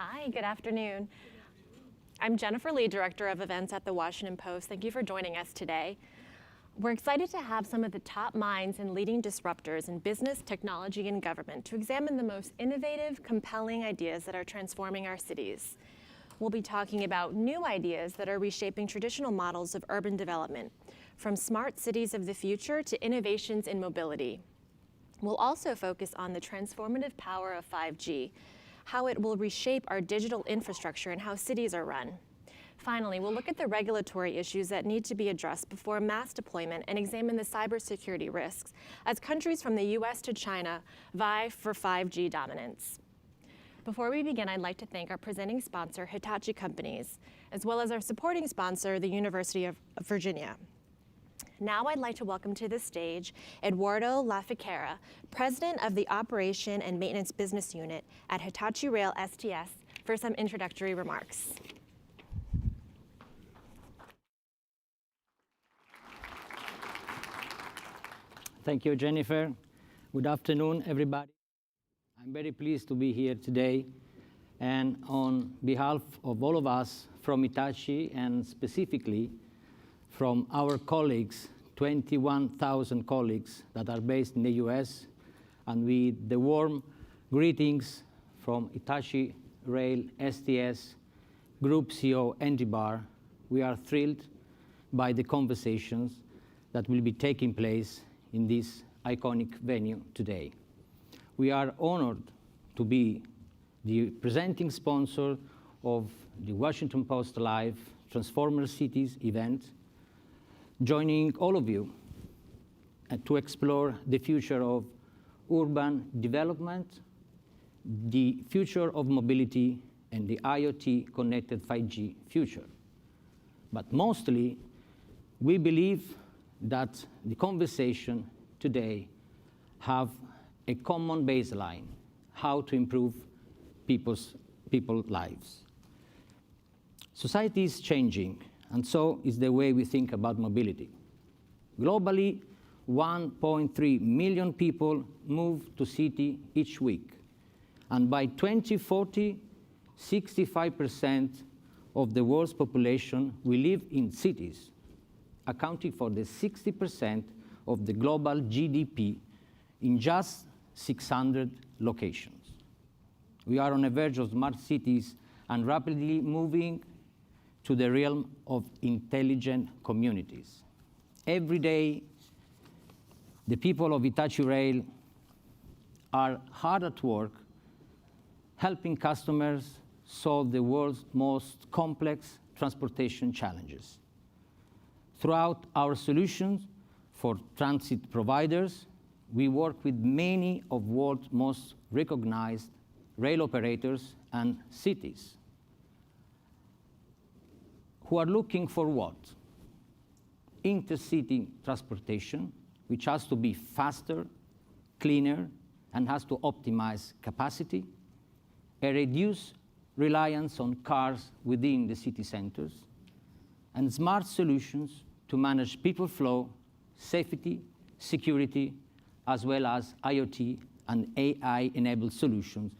Hi, good afternoon. I'm Jennifer Lee, Director of Events at the Washington Post. Thank you for joining us today. We're excited to have some of the top minds and leading disruptors in business, technology, and government to examine the most innovative, compelling ideas that are transforming our cities. We'll be talking about new ideas that are reshaping traditional models of urban development, from smart cities of the future to innovations in mobility. We'll also focus on the transformative power of 5G, how it will reshape our digital infrastructure and how cities are run. Finally, we'll look at the regulatory issues that need to be addressed before mass deployment and examine the cybersecurity risks as countries from the US to China vie for 5G dominance. Before we begin, I'd like to thank our presenting sponsor, Hitachi Companies, as well as our supporting sponsor, the University of Virginia. Now I'd like to welcome to the stage Eduardo Laficara, President of the Operation and Maintenance Business Unit at Hitachi Rail STS, for some introductory remarks. Thank you, Jennifer. Good afternoon, everybody. I'm very pleased to be here today. And on behalf of all of us from Hitachi, and specifically from our colleagues, 21,000 colleagues that are based in the US, and with the warm greetings from Hitachi Rail STS Group CEO Andy Barr, we are thrilled by the conversations that will be taking place in this iconic venue today. We are honored to be the presenting sponsor of the Washington Post Live Transformer Cities event, joining all of you to explore the future of urban development, the future of mobility, and the IoT connected 5G future. But mostly, we believe that the conversation today have a common baseline, how to improve people's lives. Society is changing, and so is the way we think about mobility. Globally, 1.3 million people move to city each week. And by 2040, 65% of the world's population will live in cities, accounting for the 60% of the global GDP in just 600 locations. We are on the verge of smart cities and rapidly moving to the realm of intelligent communities. Every day, the people of Hitachi Rail are hard at work helping customers solve the world's most complex transportation challenges. Throughout our solutions for transit providers, we work with many of the world's most recognized rail operators and cities, who are looking for what? Intercity transportation, which has to be faster, cleaner, and has to optimize capacity, a reduced reliance on cars within the city centers, and smart solutions to manage people flow, safety, security, as well as IoT and AI-enabled solutions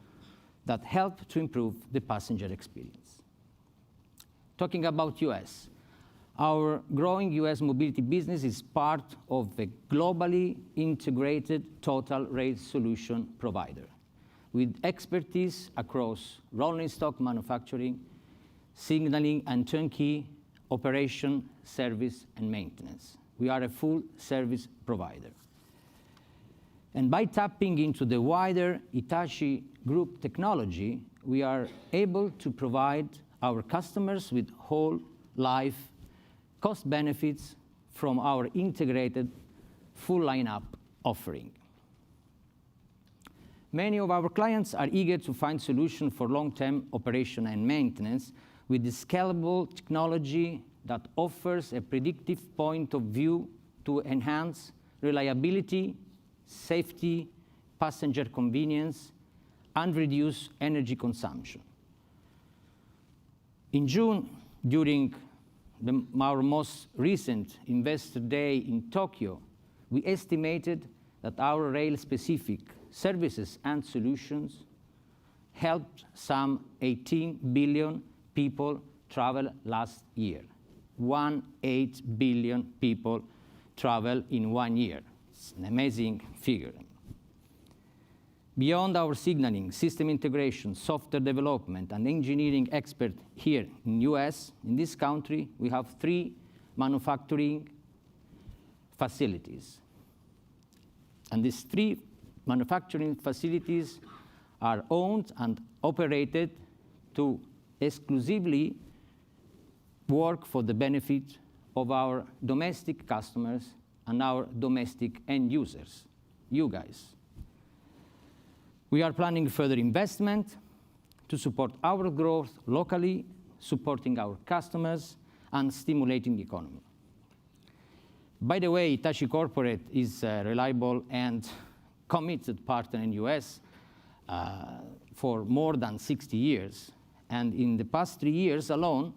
that help to improve the passenger experience. Talking about US, our growing US mobility business is part of a globally integrated total rail solution provider with expertise across rolling stock manufacturing, signaling, and turnkey operation, service, and maintenance. We are a full service provider. And by tapping into the wider Hitachi Group technology, we are able to provide our customers with whole life cost benefits from our integrated full lineup offering. Many of our clients are eager to find solutions for long-term operation and maintenance with the scalable technology that offers a predictive point of view to enhance reliability, safety, passenger convenience, and reduce energy consumption. In June, during our most recent Investor Day in Tokyo, we estimated that our rail-specific services and solutions helped some 18 billion people travel last year. 18 billion people travel in 1 year. It's an amazing figure. Beyond our signaling, system integration, software development, and engineering expert here in US, in this country, we have 3 manufacturing facilities. And these 3 manufacturing facilities are owned and operated to exclusively work for the benefit of our domestic customers and our domestic end users, you guys. We are planning further investment to support our growth locally, supporting our customers, and stimulating the economy. By the way, Hitachi Corporate is a reliable and committed partner in US for more than 60 years. And in the past 3 years alone,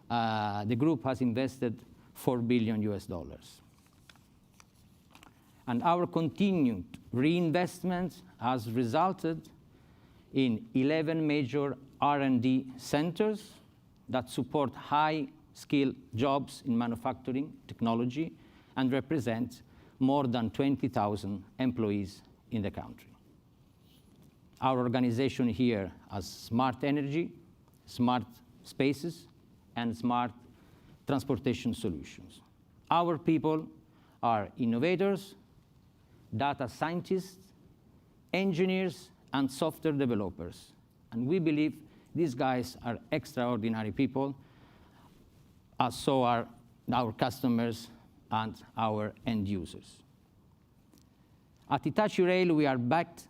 the group has invested $4 billion. And our continued reinvestment has resulted in 11 major R&D centers that support high-skill jobs in manufacturing technology and represent more than 20,000 employees in the country. Our organization here has smart energy, smart spaces, and smart transportation solutions. Our people are innovators, data scientists, engineers, and software developers. And we believe these guys are extraordinary people, as so are our customers and our end users. At Hitachi Rail, we are backed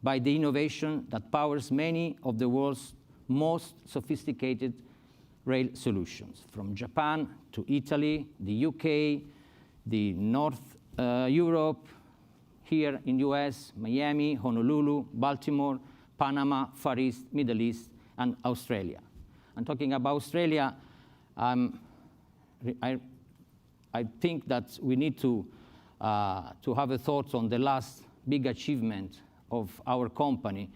by the innovation that powers many of the world's most sophisticated rail solutions, from Japan to Italy, the UK, the North Europe, here in US, Miami, Honolulu, Baltimore, Panama, Far East, Middle East, and Australia. And talking about Australia, I think that we need to have a thought on the last big achievement of our company,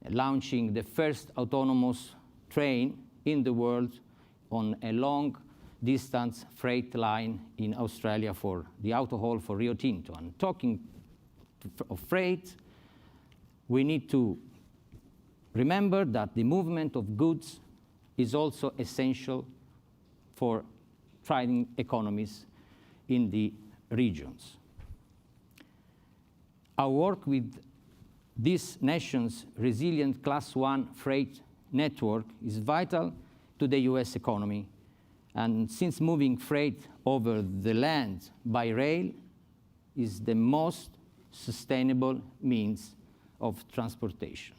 launching the first autonomous train in the world on a long-distance freight line in Australia for the auto haul for Rio Tinto. And talking of freight, we need to remember that the movement of goods is also essential for thriving economies in the regions. Our work with this nation's resilient Class 1 freight network is vital to the US economy. And since moving freight over the land by rail is the most sustainable means of transportation.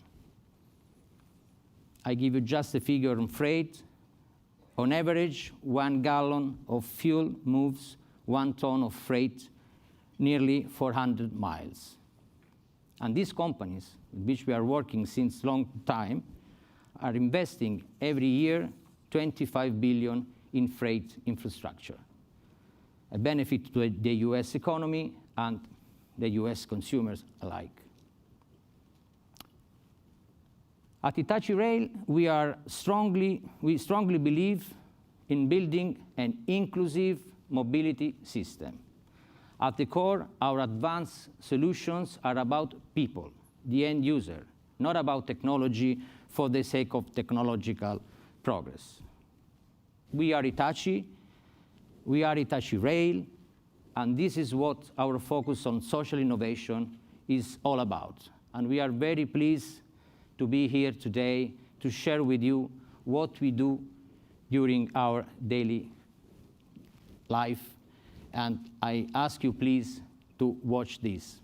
I give you just a figure on freight. On average, 1 gallon of fuel moves 1 ton of freight nearly 400 miles. And these companies, with which we are working since a long time, are investing every year $25 billion in freight infrastructure, a benefit to the US economy and the US consumers alike. At Hitachi Rail, we strongly believe in building an inclusive mobility system. At the core, our advanced solutions are about people, the end user, not about technology for the sake of technological progress. We are Hitachi Rail, and this is what our focus on social innovation is all about. And we are very pleased to be here today to share with you what we do during our daily life. And I ask you, please, to watch this.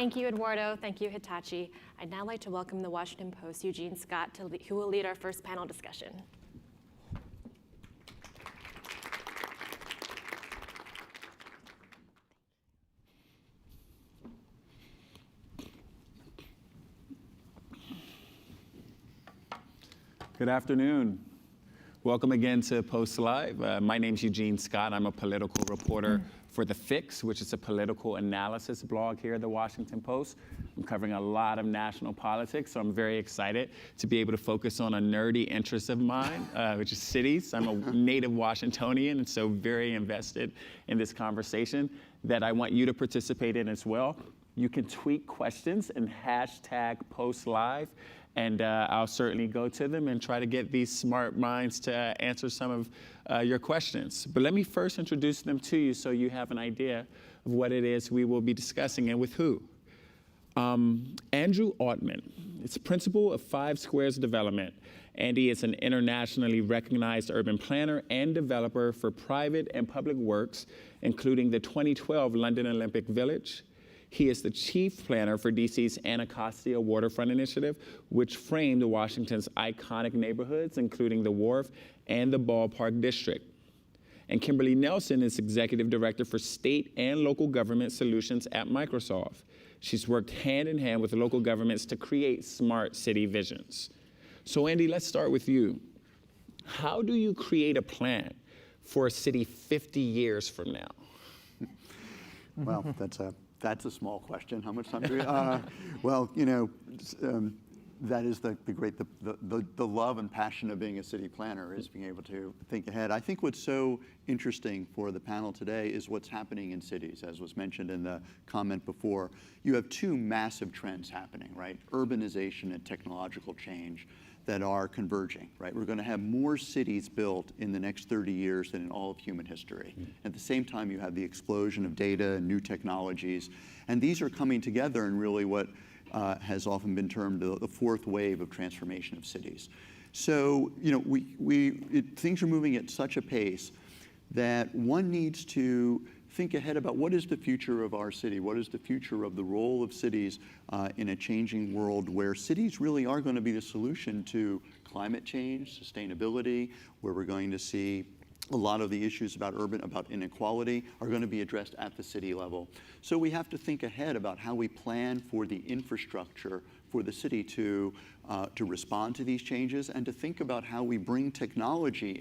Thank you, Eduardo. Thank you, Hitachi. I'd now like to welcome the Washington Post's Eugene Scott, who will lead our first panel discussion. Good afternoon. Welcome again to Post Live. My name's Eugene Scott. I'm a political reporter for The Fix, which is a political analysis blog here at the Washington Post. I'm covering a lot of national politics, so I'm very excited to be able to focus on a nerdy interest of mine, which is cities. I'm a native Washingtonian, and so very invested in this conversation that I want you to participate in as well. You can tweet questions and hashtag Post Live. And I'll certainly go to them and try to get these smart minds to answer some of your questions. But let me first introduce them to you so you have an idea of what it is we will be discussing and with who. Andrew Altman is principal of 5 Squares Development. Andy is an internationally recognized urban planner and developer for private and public works, including the 2012 London Olympic Village. He is the chief planner for DC's Anacostia Waterfront Initiative, which framed Washington's iconic neighborhoods, including the Wharf and the Ballpark District. And Kimberly Nelson is executive director for state and local government solutions at Microsoft. She's worked hand in hand with local governments to create smart city visions. So Andy, let's start with you. How do you create a plan for a city 50 years from now? Well, that's a small question. How much time do we? Well, that is the love and passion of being a city planner, is being able to think ahead. I think what's so interesting for the panel today is what's happening in cities, as was mentioned in the comment before. You have 2 massive trends happening, right? Urbanization and technological change that are converging, right? We're going to have more cities built in the next 30 years than in all of human history. At the same time, you have the explosion of data and new technologies, and these are coming together in really what has often been termed the 4th wave of transformation of cities. So, things are moving at such a pace that one needs to think ahead about what is the future of our city, what is the future of the role of cities in a changing world where cities really are going to be the solution to climate change, sustainability, where we're going to see a lot of the issues about inequality are going to be addressed at the city level. So we have to think ahead about how we plan for the infrastructure for the city to respond to these changes, and to think about how we bring technology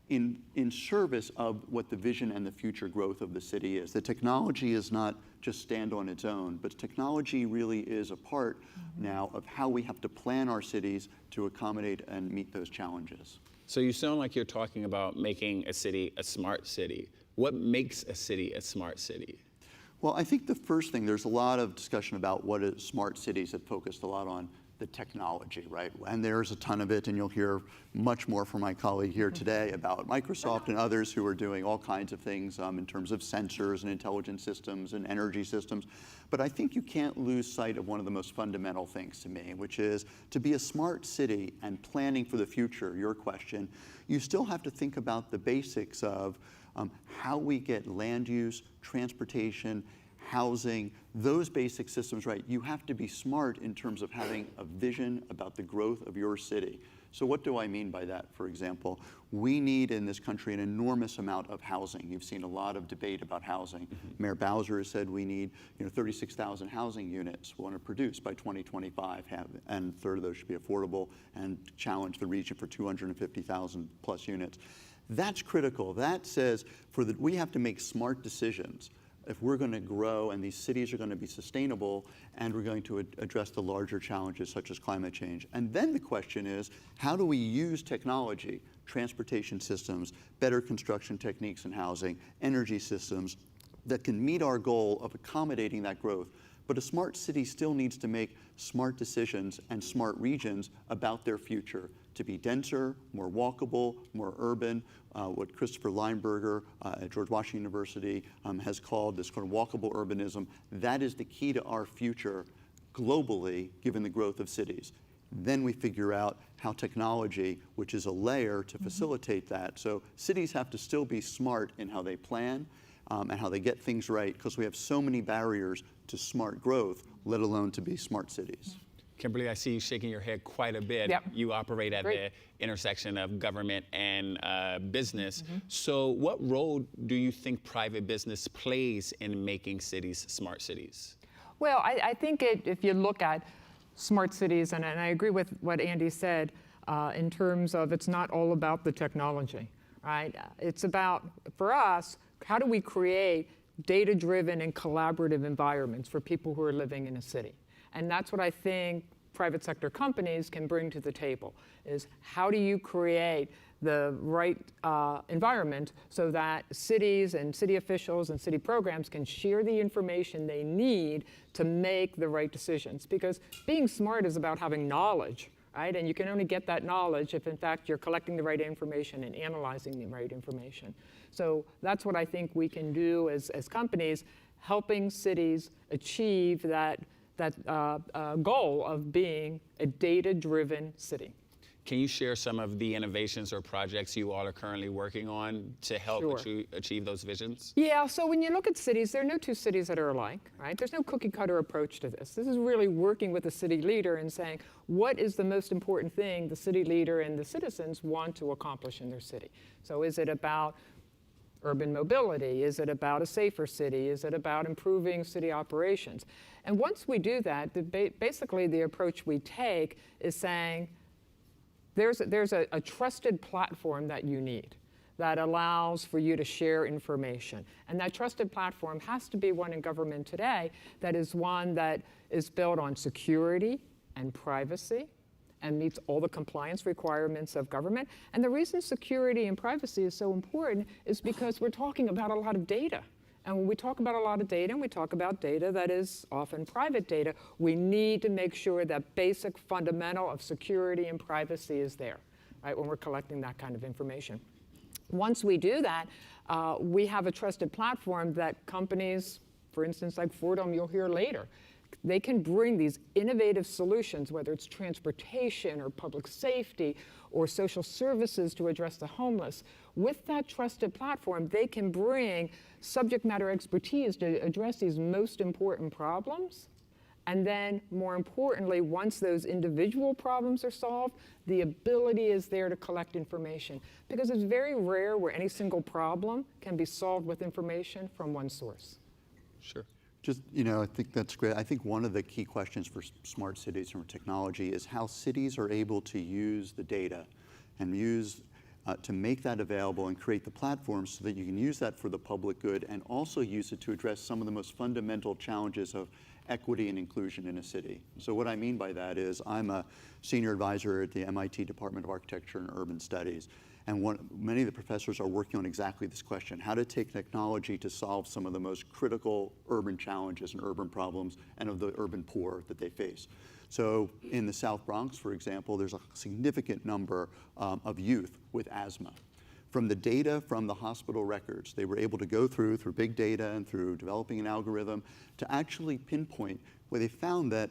in service of what the vision and the future growth of the city is. The technology is not just stand on its own, but technology really is a part now of how we have to plan our cities to accommodate and meet those challenges. So you sound like you're talking about making a city a smart city. What makes a city a smart city? Well, I think the first thing, there's a lot of discussion about what is smart cities that focused a lot on the technology, right? And there's a ton of it, and you'll hear much more from my colleague here today about Microsoft and others who are doing all kinds of things in terms of sensors and intelligent systems and energy systems. But I think you can't lose sight of one of the most fundamental things to me, which is to be a smart city and planning for the future, your question, you still have to think about the basics of how we get land use, transportation, housing, those basic systems right. You have to be smart in terms of having a vision about the growth of your city. So what do I mean by that? For example, we need in this country an enormous amount of housing. You've seen a lot of debate about housing. Mayor Bowser has said we need 36,000 housing units we want to produce by 2025, and a third of those should be affordable, and challenge the region for 250,000 plus units. That's critical. That says we have to make smart decisions if we're going to grow and these cities are going to be sustainable, and we're going to address the larger challenges such as climate change. And then the question is, how do we use technology, transportation systems, better construction techniques in housing, energy systems that can meet our goal of accommodating that growth? But a smart city still needs to make smart decisions and smart regions about their future to be denser, more walkable, more urban, what Christopher Lineberger at George Washington University has called this kind of walkable urbanism. That is the key to our future globally, given the growth of cities. Then we figure out how technology, which is a layer to facilitate that. So cities have to still be smart in how they plan and how they get things right, because we have so many barriers to smart growth, let alone to be smart cities. Kimberly, I see you shaking your head quite a bit. Yep. You operate at Great. the intersection of government and business. So what role do you think private business plays in making cities smart cities? Well, I think if you look at smart cities, and I agree with what Andy said in terms of it's not all about the technology, right? It's about, for us, how do we create data-driven and collaborative environments for people who are living in a city? And that's what I think private sector companies can bring to the table, is how do you create the right environment so that cities and city officials and city programs can share the information they need to make the right decisions. Because being smart is about having knowledge, right? And you can only get that knowledge if, in fact, you're collecting the right information and analyzing the right information. So that's what I think we can do as companies, helping cities achieve that goal of being a data-driven city. Can you share some of the innovations or projects you all are currently working on to help Sure. achieve those visions? Yeah, so when you look at cities, there are no two cities that are alike, right? There's no cookie cutter approach to this. This is really working with the city leader and saying, what is the most important thing the city leader and the citizens want to accomplish in their city? So is it about urban mobility? Is it about a safer city? Is it about improving city operations? And once we do that, basically the approach we take is saying, there's a trusted platform that you need that allows for you to share information. And that trusted platform has to be one in government today that is one that is built on security and privacy and meets all the compliance requirements of government. And the reason security and privacy is so important is because we're talking about a lot of data. And when we talk about a lot of data, and we talk about data that is often private data, we need to make sure that basic fundamental of security and privacy is there, right, when we're collecting that kind of information. Once we do that, we have a trusted platform that companies, for instance, like Fordham, you'll hear later, they can bring these innovative solutions, whether it's transportation or public safety or social services to address the homeless. With that trusted platform, they can bring subject matter expertise to address these most important problems. And then, more importantly, once those individual problems are solved, the ability is there to collect information. Because it's very rare where any single problem can be solved with information from one source. Sure. Just, I think that's great. I think one of the key questions for smart cities and for technology is how cities are able to use the data and use to make that available and create the platforms so that you can use that for the public good and also use it to address some of the most fundamental challenges of equity and inclusion in a city. So what I mean by that is I'm a senior advisor at the MIT Department of Architecture and Urban Studies. And many of the professors are working on exactly this question, how to take technology to solve some of the most critical urban challenges and urban problems and of the urban poor that they face. So in the South Bronx, for example, there's a significant number of youth with asthma. From the data from the hospital records, they were able to go through big data and through developing an algorithm to actually pinpoint where they found that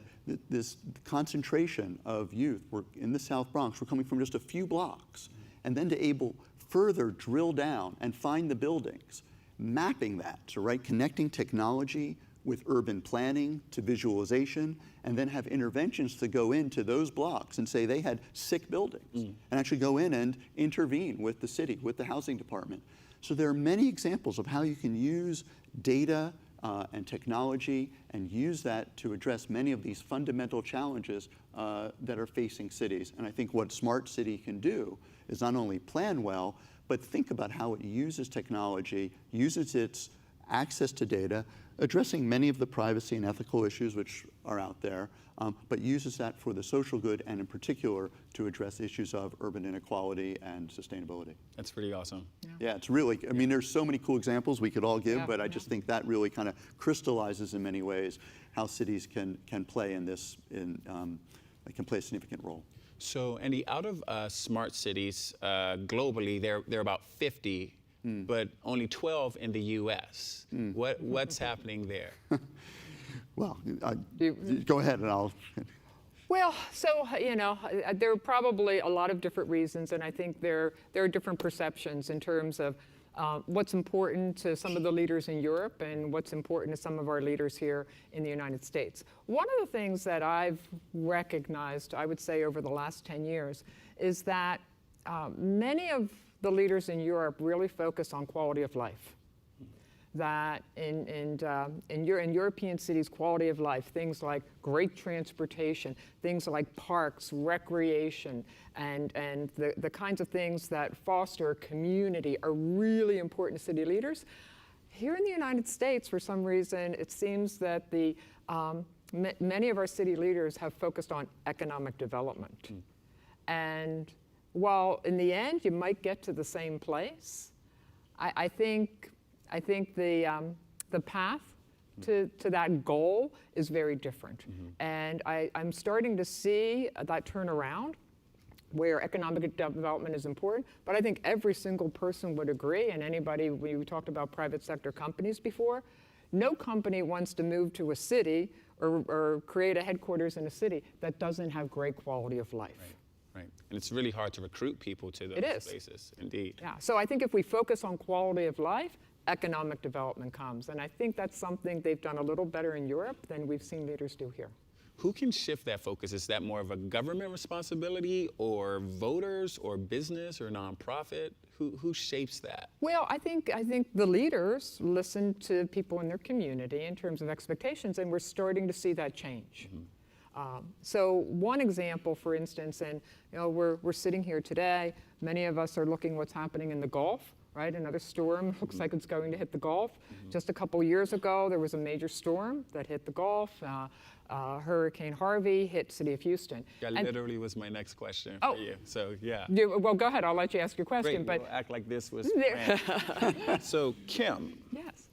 this concentration of youth were in the South Bronx were coming from just a few blocks. And then to able further drill down and find the buildings, mapping that, so connecting technology with urban planning to visualization, and then have interventions to go into those blocks and say they had sick buildings, and actually go in and intervene with the city, with the housing department. So there are many examples of how you can use data and technology and use that to address many of these fundamental challenges that are facing cities. And I think what Smart City can do is not only plan well, but think about how it uses technology, uses its access to data, addressing many of the privacy and ethical issues which are out there, but uses that for the social good and in particular to address issues of urban inequality and sustainability. That's pretty awesome. Yeah, it's really, I mean, there's so many cool examples we could all give, Yeah, but I just think that really kind of crystallizes in many ways how cities can play in this, they can play a significant role. So, Andy, out of smart cities globally, there are about 50, but only 12 in the U.S. What's happening there? Well, go ahead and I'll. Well, so, there are probably a lot of different reasons, and I think there are different perceptions in terms of what's important to some of the leaders in Europe and what's important to some of our leaders here in the United States. One of the things that I've recognized, I would say over the last 10 years, is that many of the leaders in Europe really focus on quality of life. That in European cities, quality of life, things like great transportation, things like parks, recreation, and the kinds of things that foster community are really important to city leaders. Here in the United States, for some reason, it seems that many of our city leaders have focused on economic development. And while in the end you might get to the same place, I think the path to that goal is very different. And I'm starting to see that turnaround where economic development is important, but I think every single person would agree, and anybody, we talked about private sector companies before, no company wants to move to a city or create a headquarters in a city that doesn't have great quality of life. Right. And it's really hard to recruit people to those places, indeed. Yeah, so I think if we focus on quality of life, economic development comes. And I think that's something they've done a little better in Europe than we've seen leaders do here. Who can shift that focus? Is that more of a government responsibility or voters or business or nonprofit? Who shapes that? Well, I think the leaders listen to people in their community in terms of expectations, and we're starting to see that change. So one example, for instance, and we're sitting here today, many of us are looking what's happening in the Gulf, right? Another storm looks like it's going to hit the Gulf. Just a couple years ago, there was a major storm that hit the Gulf. Hurricane Harvey hit the city of Houston. That literally was my next question for you. So yeah. Well, go ahead. I'll let you ask your question. Great. We'll act like this was planned. So Kim. Yes.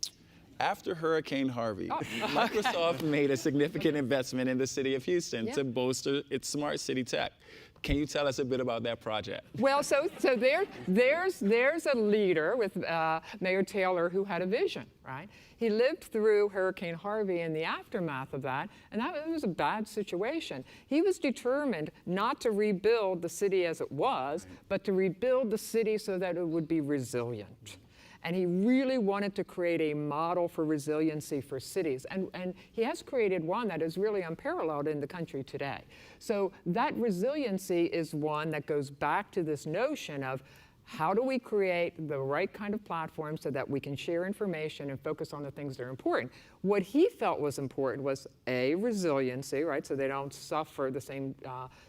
After Hurricane Harvey, Microsoft made a significant investment in the city of Houston to bolster its smart city tech. Can you tell us a bit about that project? Well, so there's a leader with Mayor Taylor who had a vision, right? He lived through Hurricane Harvey and the aftermath of that, and that was a bad situation. He was determined not to rebuild the city as it was, but to rebuild the city so that it would be resilient. And he really wanted to create a model for resiliency for cities. And he has created one that is really unparalleled in the country today. So that resiliency is one that goes back to this notion of how do we create the right kind of platform so that we can share information and focus on the things that are important. What he felt was important was resiliency, right? So they don't suffer the same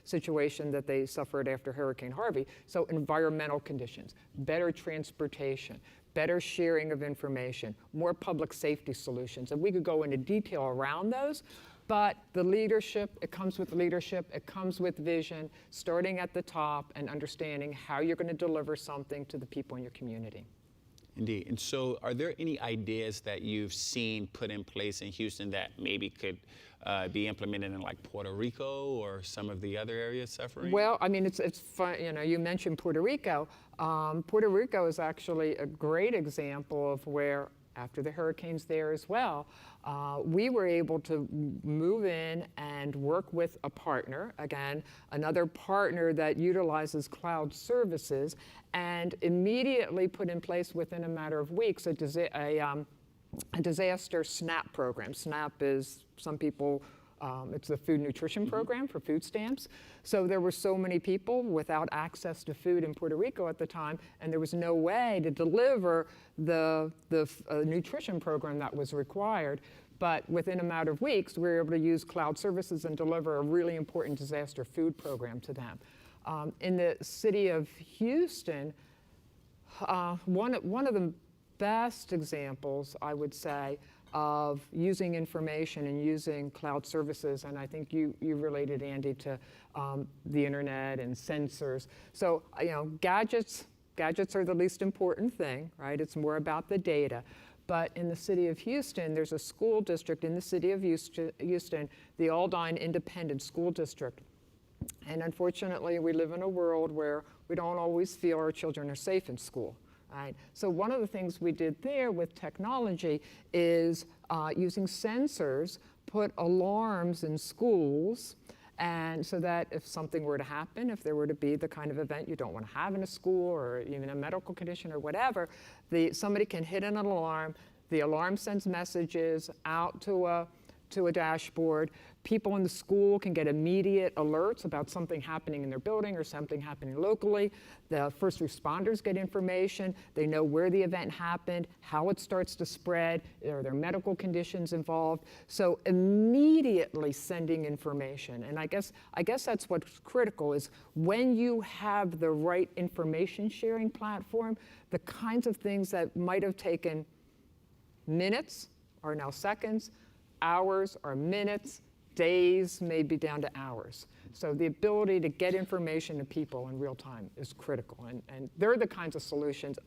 situation that they suffered after Hurricane Harvey. So environmental conditions, better transportation, better sharing of information, more public safety solutions. And we could go into detail around those, but the leadership, it comes with leadership, it comes with vision, starting at the top and understanding how you're going to deliver something to the people in your community. Indeed. And so are there any ideas that you've seen put in place in Houston that maybe could be implemented in like Puerto Rico or some of the other areas suffering? Well, I mean, it's fun, you mentioned Puerto Rico. Puerto Rico is actually a great example of where, after the hurricanes there as well, we were able to move in and work with a partner, again, another partner that utilizes cloud services, and immediately put in place within a matter of weeks a disaster SNAP program. SNAP is, some people, it's the food nutrition program for food stamps. So there were so many people without access to food in Puerto Rico at the time, and there was no way to deliver the nutrition program that was required. But within a matter of weeks, we were able to use cloud services and deliver a really important disaster food program to them. In the city of Houston, one of the best examples, I would say, of using information and using cloud services, and I think you related, Andy, to the internet and sensors. So, gadgets are the least important thing, right? It's more about the data. But in the city of Houston, there's a school district in the city of Houston, the Aldine Independent School District. And unfortunately, we live in a world where we don't always feel our children are safe in school. Right. So one of the things we did there with technology is using sensors, put alarms in schools, And so that if something were to happen, if there were to be the kind of event you don't want to have in a school or even a medical condition or whatever, somebody can hit an alarm. The alarm sends messages out to a dashboard. People in the school can get immediate alerts about something happening in their building or something happening locally. The first responders get information. They know where the event happened, how it starts to spread, are there medical conditions involved. So immediately sending information. And I guess that's what's critical is when you have the right information sharing platform, the kinds of things that might have taken minutes are now seconds, hours are minutes, days may be down to hours. So the ability to get information to people in real time is critical. And they're the kinds of solutions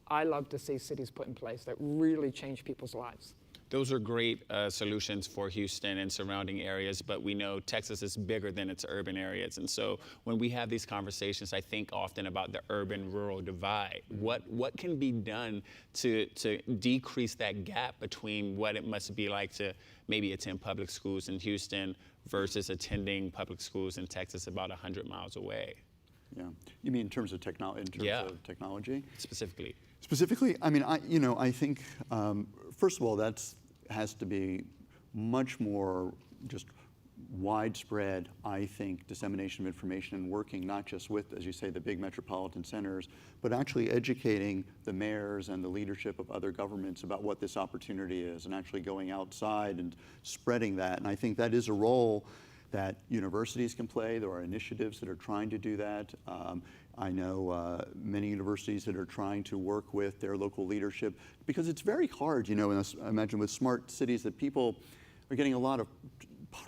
I love to see cities put in place that really change people's lives. Those are great solutions for Houston and surrounding areas, but we know Texas is bigger than its urban areas. And so when we have these conversations, I think often about the urban-rural divide. What can be done to decrease that gap between what it must be like to maybe attend public schools in Houston versus attending public schools in Texas about 100 miles away? Yeah. You mean in terms of of technology? Specifically. Specifically, I mean, I think first of all, has to be much more just widespread, I think, dissemination of information and working not just with, as you say, the big metropolitan centers, but actually educating the mayors and the leadership of other governments about what this opportunity is and actually going outside and spreading that. And I think that is a role that universities can play. There are initiatives that are trying to do that. I know many universities that are trying to work with their local leadership because it's very hard, I imagine with smart cities that people are getting a lot of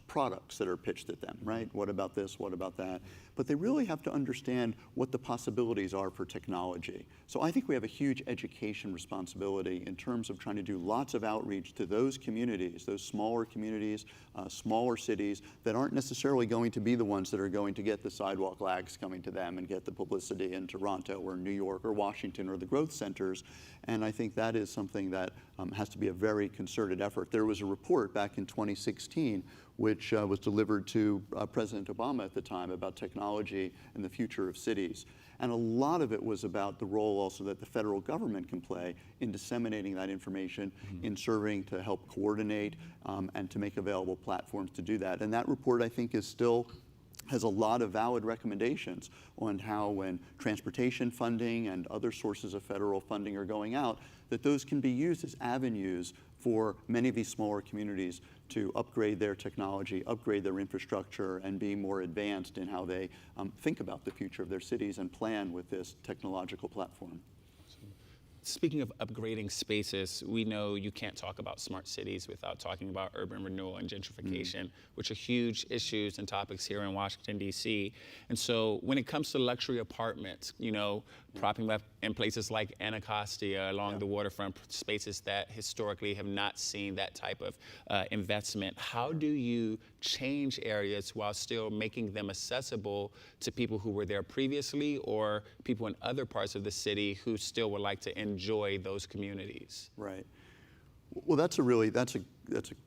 products that are pitched at them, right? What about this? What about that? But they really have to understand what the possibilities are for technology. So I think we have a huge education responsibility in terms of trying to do lots of outreach to those communities, those smaller communities, smaller cities that aren't necessarily going to be the ones that are going to get the sidewalk lags coming to them and get the publicity in Toronto or New York or Washington or the growth centers. And I think that is something that has to be a very concerted effort. There was a report back in 2016 which was delivered to President Obama at the time about technology and the future of cities. And a lot of it was about the role also that the federal government can play in disseminating that information, in serving to help coordinate and to make available platforms to do that. And that report, I think, has a lot of valid recommendations on how when transportation funding and other sources of federal funding are going out, that those can be used as avenues for many of these smaller communities to upgrade their technology, upgrade their infrastructure, and be more advanced in how they think about the future of their cities and plan with this technological platform. Speaking of upgrading spaces, we know you can't talk about smart cities without talking about urban renewal and gentrification, which are huge issues and topics here in Washington, D.C. And so when it comes to luxury apartments, propping up in places like Anacostia along the waterfront, spaces that historically have not seen that type of investment, how do you change areas while still making them accessible to people who were there previously or people in other parts of the city who still would like to enjoy those communities? Right. Well, that's a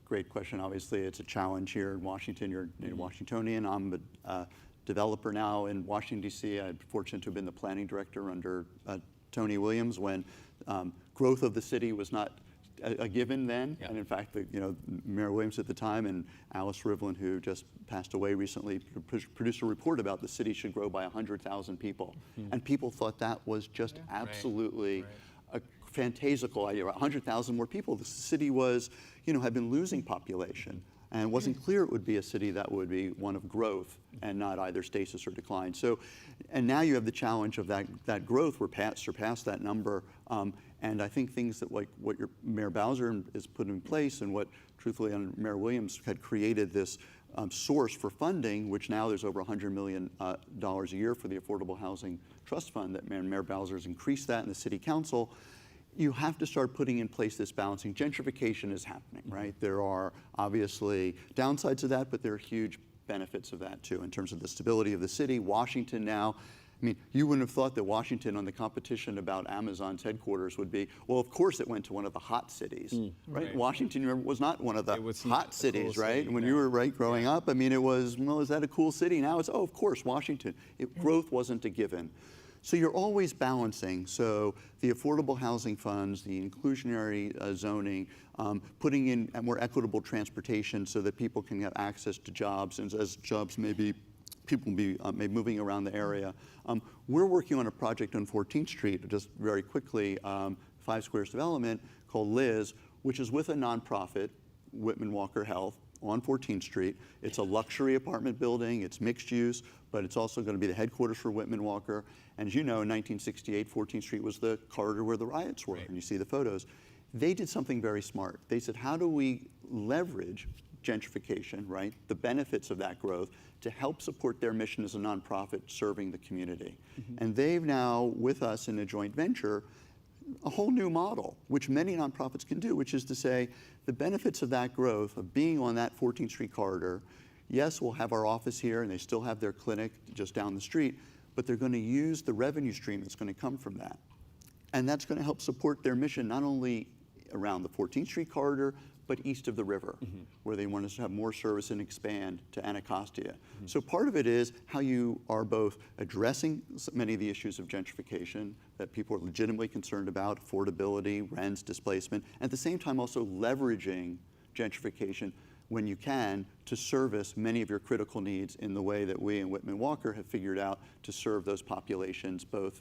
great question. Obviously, it's a challenge here in Washington. You're a Washingtonian. I'm a developer now in Washington, D.C. I'm fortunate to have been the planning director under Tony Williams when growth of the city was not a given then. And in fact, Mayor Williams at the time and Alice Rivlin, who just passed away recently, produced a report about the city should grow by 100,000 people. And people thought that was just absolutely a fantastical idea. 100,000 more people. The city was, had been losing population. And it wasn't clear it would be a city that would be one of growth and not either stasis or decline. So, and now you have the challenge of that growth. We're surpassed that number. And I think things that like what your Mayor Bowser has put in place and what truthfully Mayor Williams had created this source for funding, which now there's over $100 million a year for the Affordable Housing Trust Fund that Mayor Bowser has increased that in the City Council. You have to start putting in place this balancing. Gentrification is happening, right? There are obviously downsides to that, but there are huge benefits of that too in terms of the stability of the city. Washington now I mean, you wouldn't have thought that Washington on the competition about Amazon's headquarters would be, well, of course it went to one of the hot cities, right? Washington, remember, was not one of the hot cities, right? When you were growing up, I mean, it was, well, is that a cool city? Now it's, oh, of course, Washington. Growth wasn't a given. So you're always balancing. So the affordable housing funds, the inclusionary zoning, putting in a more equitable transportation so that people can have access to jobs, and as jobs maybe people will be maybe moving around the area. We're working on a project on 14th Street, just very quickly, 5 Squares development called Liz, which is with a nonprofit, Whitman Walker Health, on 14th Street. It's a luxury apartment building, it's mixed use, but it's also going to be the headquarters for Whitman Walker. And as you know, in 1968, 14th Street was the corridor where the riots were, and you see the photos. They did something very smart. They said, how do we leverage gentrification, right, the benefits of that growth, to help support their mission as a nonprofit serving the community. And they've now, with us in a joint venture, a whole new model, which many nonprofits can do, which is to say, the benefits of that growth, of being on that 14th Street corridor, yes, we'll have our office here, and they still have their clinic just down the street, but they're going to use the revenue stream that's going to come from that. And that's going to help support their mission, not only around the 14th Street corridor, but east of the river, where they want us to have more service and expand to Anacostia. So part of it is how you are both addressing many of the issues of gentrification that people are legitimately concerned about, affordability, rents, displacement, at the same time also leveraging gentrification when you can to service many of your critical needs in the way that we in Whitman Walker have figured out to serve those populations, both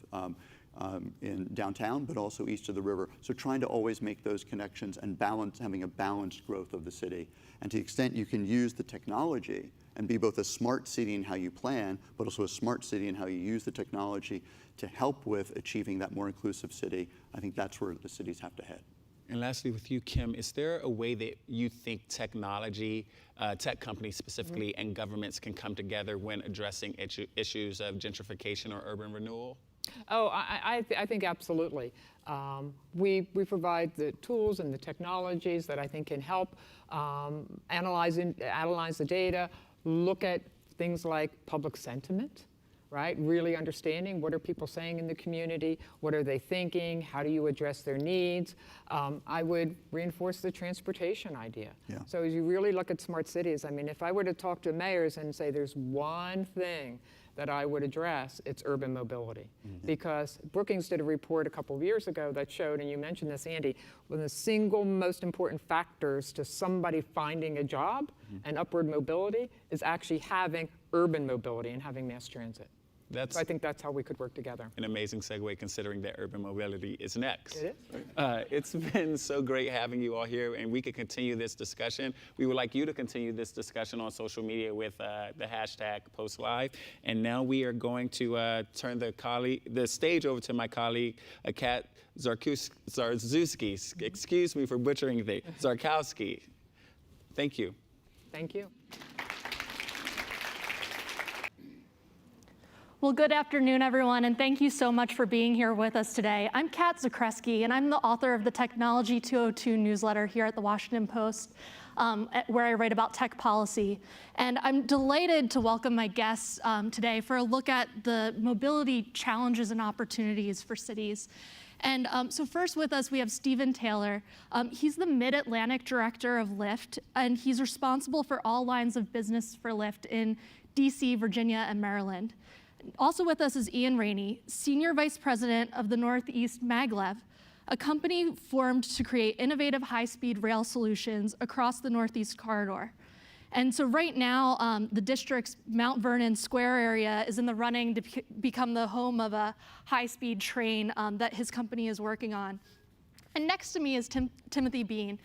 in downtown, but also east of the river. So trying to always make those connections and having a balanced growth of the city. And to the extent you can use the technology and be both a smart city in how you plan, but also a smart city in how you use the technology to help with achieving that more inclusive city, I think that's where the cities have to head. And lastly, with you, Kim, is there a way that you think technology, tech companies specifically, and governments can come together when addressing issues of gentrification or urban renewal? Oh, I think absolutely. We provide the tools and the technologies that I think can help analyze the data, look at things like public sentiment, right? Really understanding what are people saying in the community, what are they thinking, how do you address their needs. I would reinforce the transportation idea. Yeah. So as you really look at smart cities, I mean, if I were to talk to mayors and say there's one thing that I would address, it's urban mobility. Because Brookings did a report a couple of years ago that showed, and you mentioned this, Andy, one of the single most important factors to somebody finding a job and upward mobility is actually having urban mobility and having mass transit. That's So I think that's how we could work together. an amazing segue, considering that urban mobility is next. It is. It's been so great having you all here, and we could continue this discussion. We would like you to continue this discussion on social media with the hashtag #PostLive. And now we are going to turn the stage over to my colleague, Kat Zarzewski. Excuse me for butchering the Zarkowski. Thank you. Thank you. Well, good afternoon, everyone, and thank you so much for being here with us today. I'm Kat Zakreski, and I'm the author of the Technology 202 newsletter here at the Washington Post, where I write about tech policy. And I'm delighted to welcome my guests today for a look at the mobility challenges and opportunities for cities. And so first with us, we have Stephen Taylor. He's the Mid-Atlantic Director of Lyft, and he's responsible for all lines of business for Lyft in DC, Virginia, and Maryland. Also with us is Ian Rainey, Senior Vice President of the Northeast Maglev, a company formed to create innovative high-speed rail solutions across the Northeast Corridor. And so right now, the district's Mount Vernon Square area is in the running to become the home of a high-speed train that his company is working on. And next to me is Timothy Bean.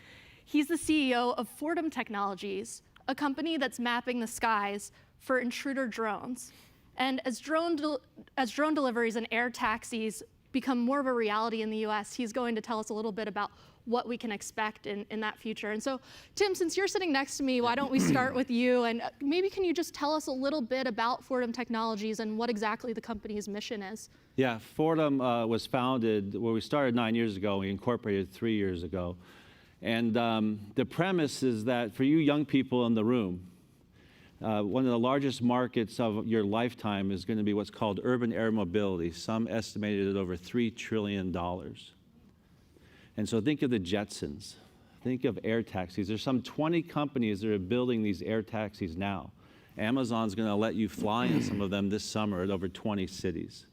He's the CEO of Fordham Technologies, a company that's mapping the skies for intruder drones. And as drone deliveries and air taxis become more of a reality in the US, he's going to tell us a little bit about what we can expect in that future. And so, Tim, since you're sitting next to me, why don't we start with you? And maybe can you just tell us a little bit about Fordham Technologies and what exactly the company's mission is? Yeah, Fordham was founded, we started 9 years ago. We incorporated 3 years ago. And the premise is that for you young people in the room, One of the largest markets of your lifetime is going to be what's called urban air mobility, some estimated at over $3 trillion. And so think of the Jetsons. Think of air taxis. There's some 20 companies that are building these air taxis now. Amazon's going to let you fly in some of them this summer at over 20 cities.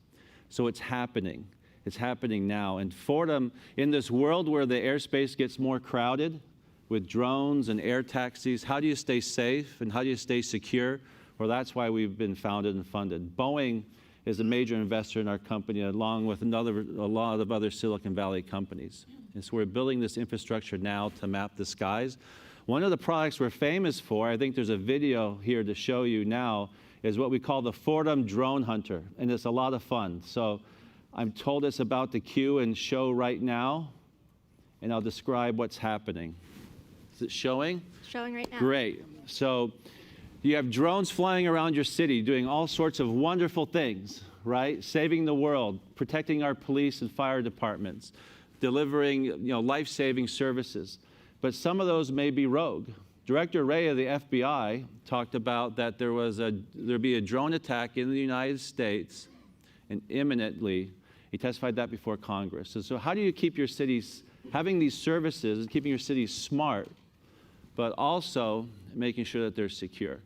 So it's happening. It's happening now. And Fordham, in this world where the airspace gets more crowded with drones and air taxis, how do you stay safe and how do you stay secure? Well, that's why we've been founded and funded. Boeing is a major investor in our company, along with a lot of other Silicon Valley companies. And so we're building this infrastructure now to map the skies. One of the products we're famous for, I think there's a video here to show you now, is what we call the Fordham Drone Hunter, and it's a lot of fun. So I'm told it's about to cue and show right now, and I'll describe what's happening. Is it showing? Showing right now. Great. So you have drones flying around your city doing all sorts of wonderful things, right? Saving the world, protecting our police and fire departments, delivering life-saving services. But some of those may be rogue. Director Wray of the FBI talked about that there'd be a drone attack in the United States, and imminently. He testified that before Congress. And so how do you keep your cities, having these services, and keeping your cities smart, but also making sure that they're secure?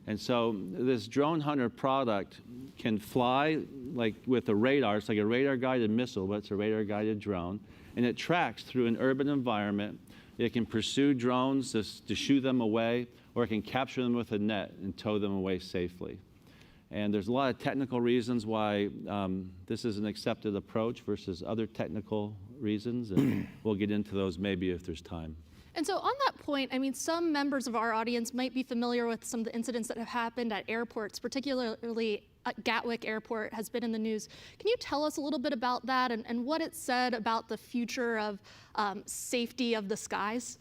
And so this drone hunter product can fly like with a radar. It's like a radar-guided missile, but it's a radar-guided drone. And it tracks through an urban environment. It can pursue drones to shoo them away, or it can capture them with a net and tow them away safely. And there's a lot of technical reasons why this is an accepted approach versus other technical reasons, and we'll get into those maybe if there's time. And so on that point, I mean, some members of our audience might be familiar with some of the incidents that have happened at airports, particularly at Gatwick Airport has been in the news. Can you tell us a little bit about that and what it said about the future of safety of the skies?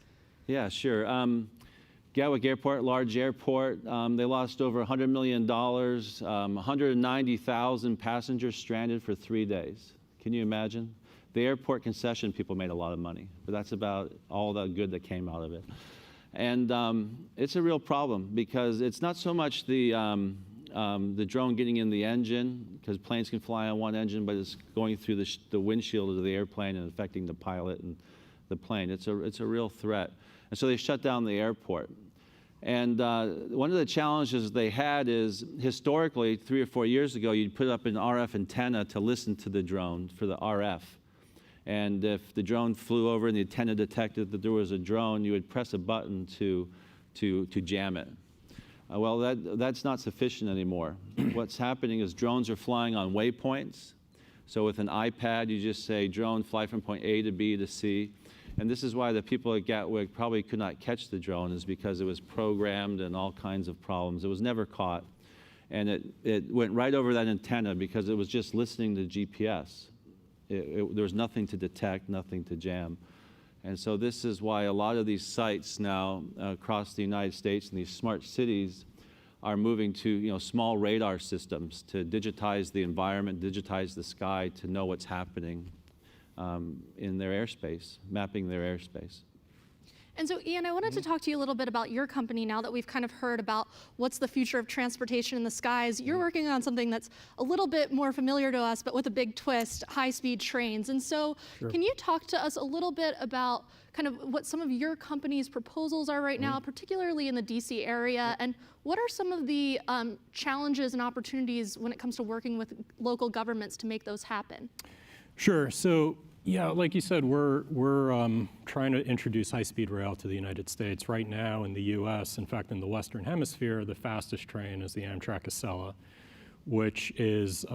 Yeah, sure. Gatwick Airport, large airport, they lost over $100 million, 190,000 passengers stranded for 3 days. Can you imagine? The airport concession people made a lot of money, but that's about all the good that came out of it. And it's a real problem because it's not so much the drone getting in the engine, because planes can fly on one engine, but it's going through the windshield of the airplane and affecting the pilot and the plane. It's a real threat. And so they shut down the airport. And one of the challenges they had is, historically, 3 or 4 years ago, you'd put up an RF antenna to listen to the drone for the RF. And if the drone flew over and the antenna detected that there was a drone, you would press a button to jam it. Well, that's not sufficient anymore. What's happening is drones are flying on waypoints. So with an iPad, you just say, drone, fly from point A to B to C. And this is why the people at Gatwick probably could not catch the drone, is because it was programmed and all kinds of problems. It was never caught. And it went right over that antenna because it was just listening to GPS. There was nothing to detect, nothing to jam. And so this is why a lot of these sites now across the United States and these smart cities are moving to small radar systems to digitize the environment, digitize the sky, to know what's happening in their airspace, mapping their airspace. And so, Ian, I wanted to talk to you a little bit about your company now that we've kind of heard about what's the future of transportation in the skies. You're working on something that's a little bit more familiar to us, but with a big twist, high-speed trains. And so can you talk to us a little bit about kind of what some of your company's proposals are right now, particularly in the DC area, and what are some of the challenges and opportunities when it comes to working with local governments to make those happen? Sure. So, yeah, like you said, we're trying to introduce high-speed rail to the United States. Right now in the U.S., in fact, in the Western Hemisphere, the fastest train is the Amtrak Acela, which is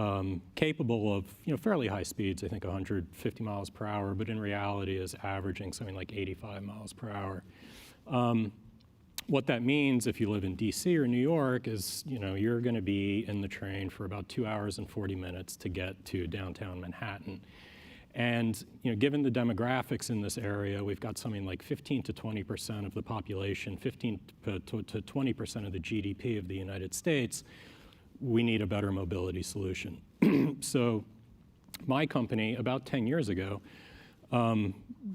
capable of fairly high speeds, I think 150 miles per hour, but in reality is averaging something like 85 miles per hour. What that means if you live in DC or New York is, you're going to be in the train for about 2 hours and 40 minutes to get to downtown Manhattan. And given the demographics in this area, we've got something like 15 to 20% of the population, 15 to 20% of the GDP of the United States. We need a better mobility solution. So my company, about 10 years ago,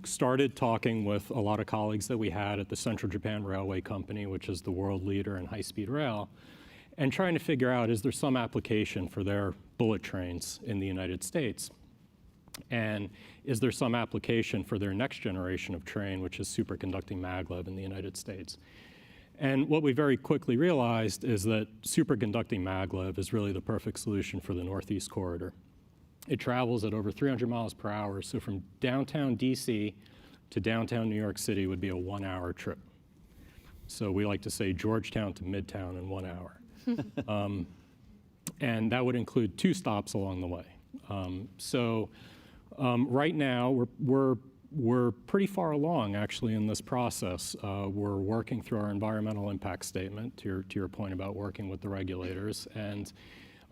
Started talking with a lot of colleagues that we had at the Central Japan Railway Company, which is the world leader in high-speed rail, and trying to figure out, is there some application for their bullet trains in the United States? And is there some application for their next generation of train, which is superconducting maglev in the United States? And what we very quickly realized is that superconducting maglev is really the perfect solution for the Northeast Corridor. It travels at over 300 miles per hour, so from downtown DC to downtown New York City would be a 1-hour trip. So we like to say Georgetown to Midtown in 1 hour. And that would include 2 stops along the way. Right now, we're pretty far along, actually, in this process. We're working through our environmental impact statement, to your point about working with the regulators. And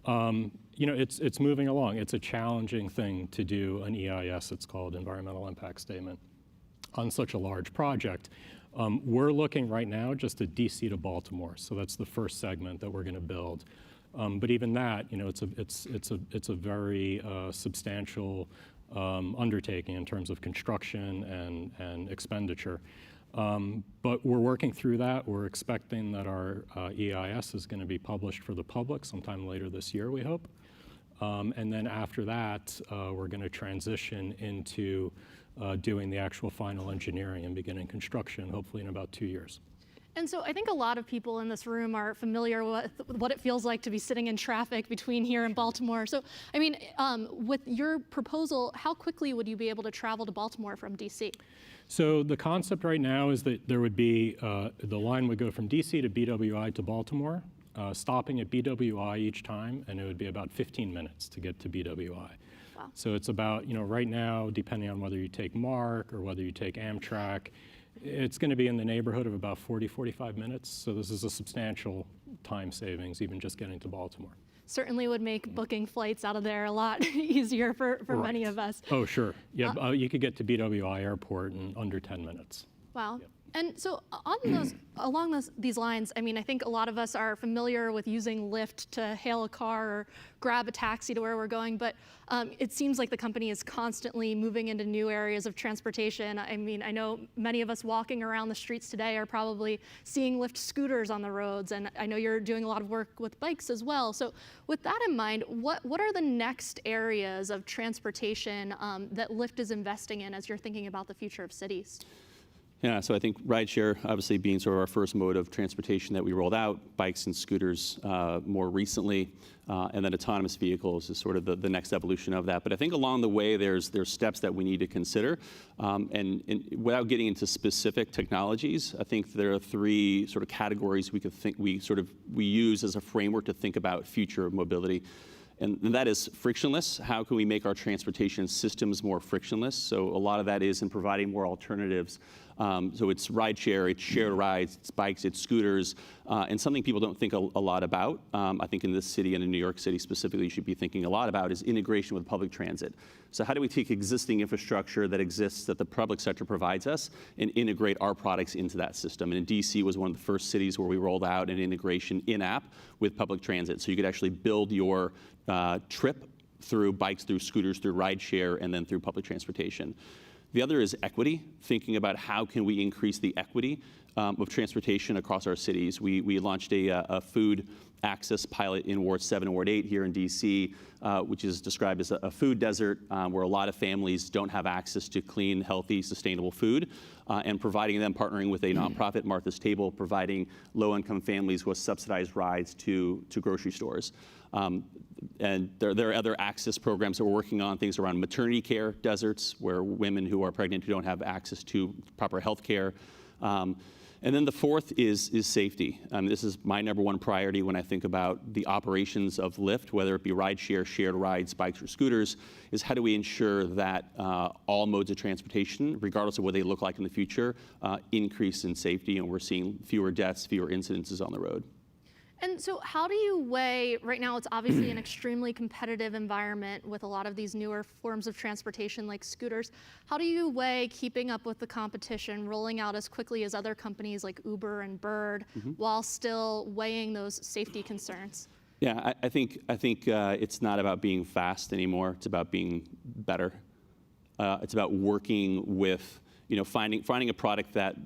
it's moving along. It's a challenging thing to do an EIS, it's called Environmental Impact Statement, on such a large project. We're looking right now just at DC to Baltimore, so that's the first segment that we're going to build. But even that, it's a very substantial undertaking in terms of construction and expenditure. But we're working through that. We're expecting that our EIS is going to be published for the public sometime later this year, we hope. And then after that, we're going to transition into doing the actual final engineering and beginning construction, hopefully in about 2 years. And so I think a lot of people in this room are familiar with what it feels like to be sitting in traffic between here and Baltimore. So, I mean, with your proposal, how quickly would you be able to travel to Baltimore from DC? So the concept right now is that there would be, the line would go from DC to BWI to Baltimore, stopping at BWI each time, and it would be about 15 minutes to get to BWI. Wow. So it's about, right now, depending on whether you take MARC or whether you take Amtrak, it's going to be in the neighborhood of about 40, 45 minutes. So this is a substantial time savings, even just getting to Baltimore. Certainly would make booking flights out of there a lot easier for many of us. Oh, sure. Yeah, you could get to BWI Airport in under 10 minutes. Wow. Yep. And so along these lines, I mean, I think a lot of us are familiar with using Lyft to hail a car or grab a taxi to where we're going, but it seems like the company is constantly moving into new areas of transportation. I mean, I know many of us walking around the streets today are probably seeing Lyft scooters on the roads, and I know you're doing a lot of work with bikes as well. So with that in mind, what are the next areas of transportation that Lyft is investing in as you're thinking about the future of cities? Yeah, so I think rideshare, obviously being sort of our first mode of transportation that we rolled out, bikes and scooters more recently, and then autonomous vehicles is sort of the next evolution of that. But I think along the way, there's steps that we need to consider. And without getting into specific technologies, I think there are 3 sort of categories we use as a framework to think about future mobility. And that is frictionless. How can we make our transportation systems more frictionless? So a lot of that is in providing more alternatives. So it's rideshare, it's shared rides, it's bikes, it's scooters, and something people don't think a lot about. I think in this city and in New York City specifically, you should be thinking a lot about is integration with public transit. So how do we take existing infrastructure that exists that the public sector provides us and integrate our products into that system? And DC was one of the first cities where we rolled out an integration in-app with public transit. So you could actually build your trip through bikes, through scooters, through rideshare, and then through public transportation. The other is equity, thinking about how can we increase the equity of transportation across our cities. We launched a food access pilot in Ward 7 and Ward 8 here in DC, which is described as a food desert where a lot of families don't have access to clean, healthy, sustainable food, and providing them, partnering with a nonprofit, Martha's Table, providing low-income families with subsidized rides to grocery stores. And there are other access programs that we're working on, things around maternity care deserts, where women who are pregnant who don't have access to proper health care. And then the fourth is safety. This is my #1 priority when I think about the operations of Lyft, whether it be rideshare, shared rides, bikes, or scooters, is how do we ensure that all modes of transportation, regardless of what they look like in the future, increase in safety, and we're seeing fewer deaths, fewer incidences on the road. And so how do you weigh, right now it's obviously an extremely competitive environment with a lot of these newer forms of transportation like scooters. How do you weigh keeping up with the competition, rolling out as quickly as other companies like Uber and Bird, while still weighing those safety concerns? Yeah, I think it's not about being fast anymore. It's about being better. It's about working with, finding a product that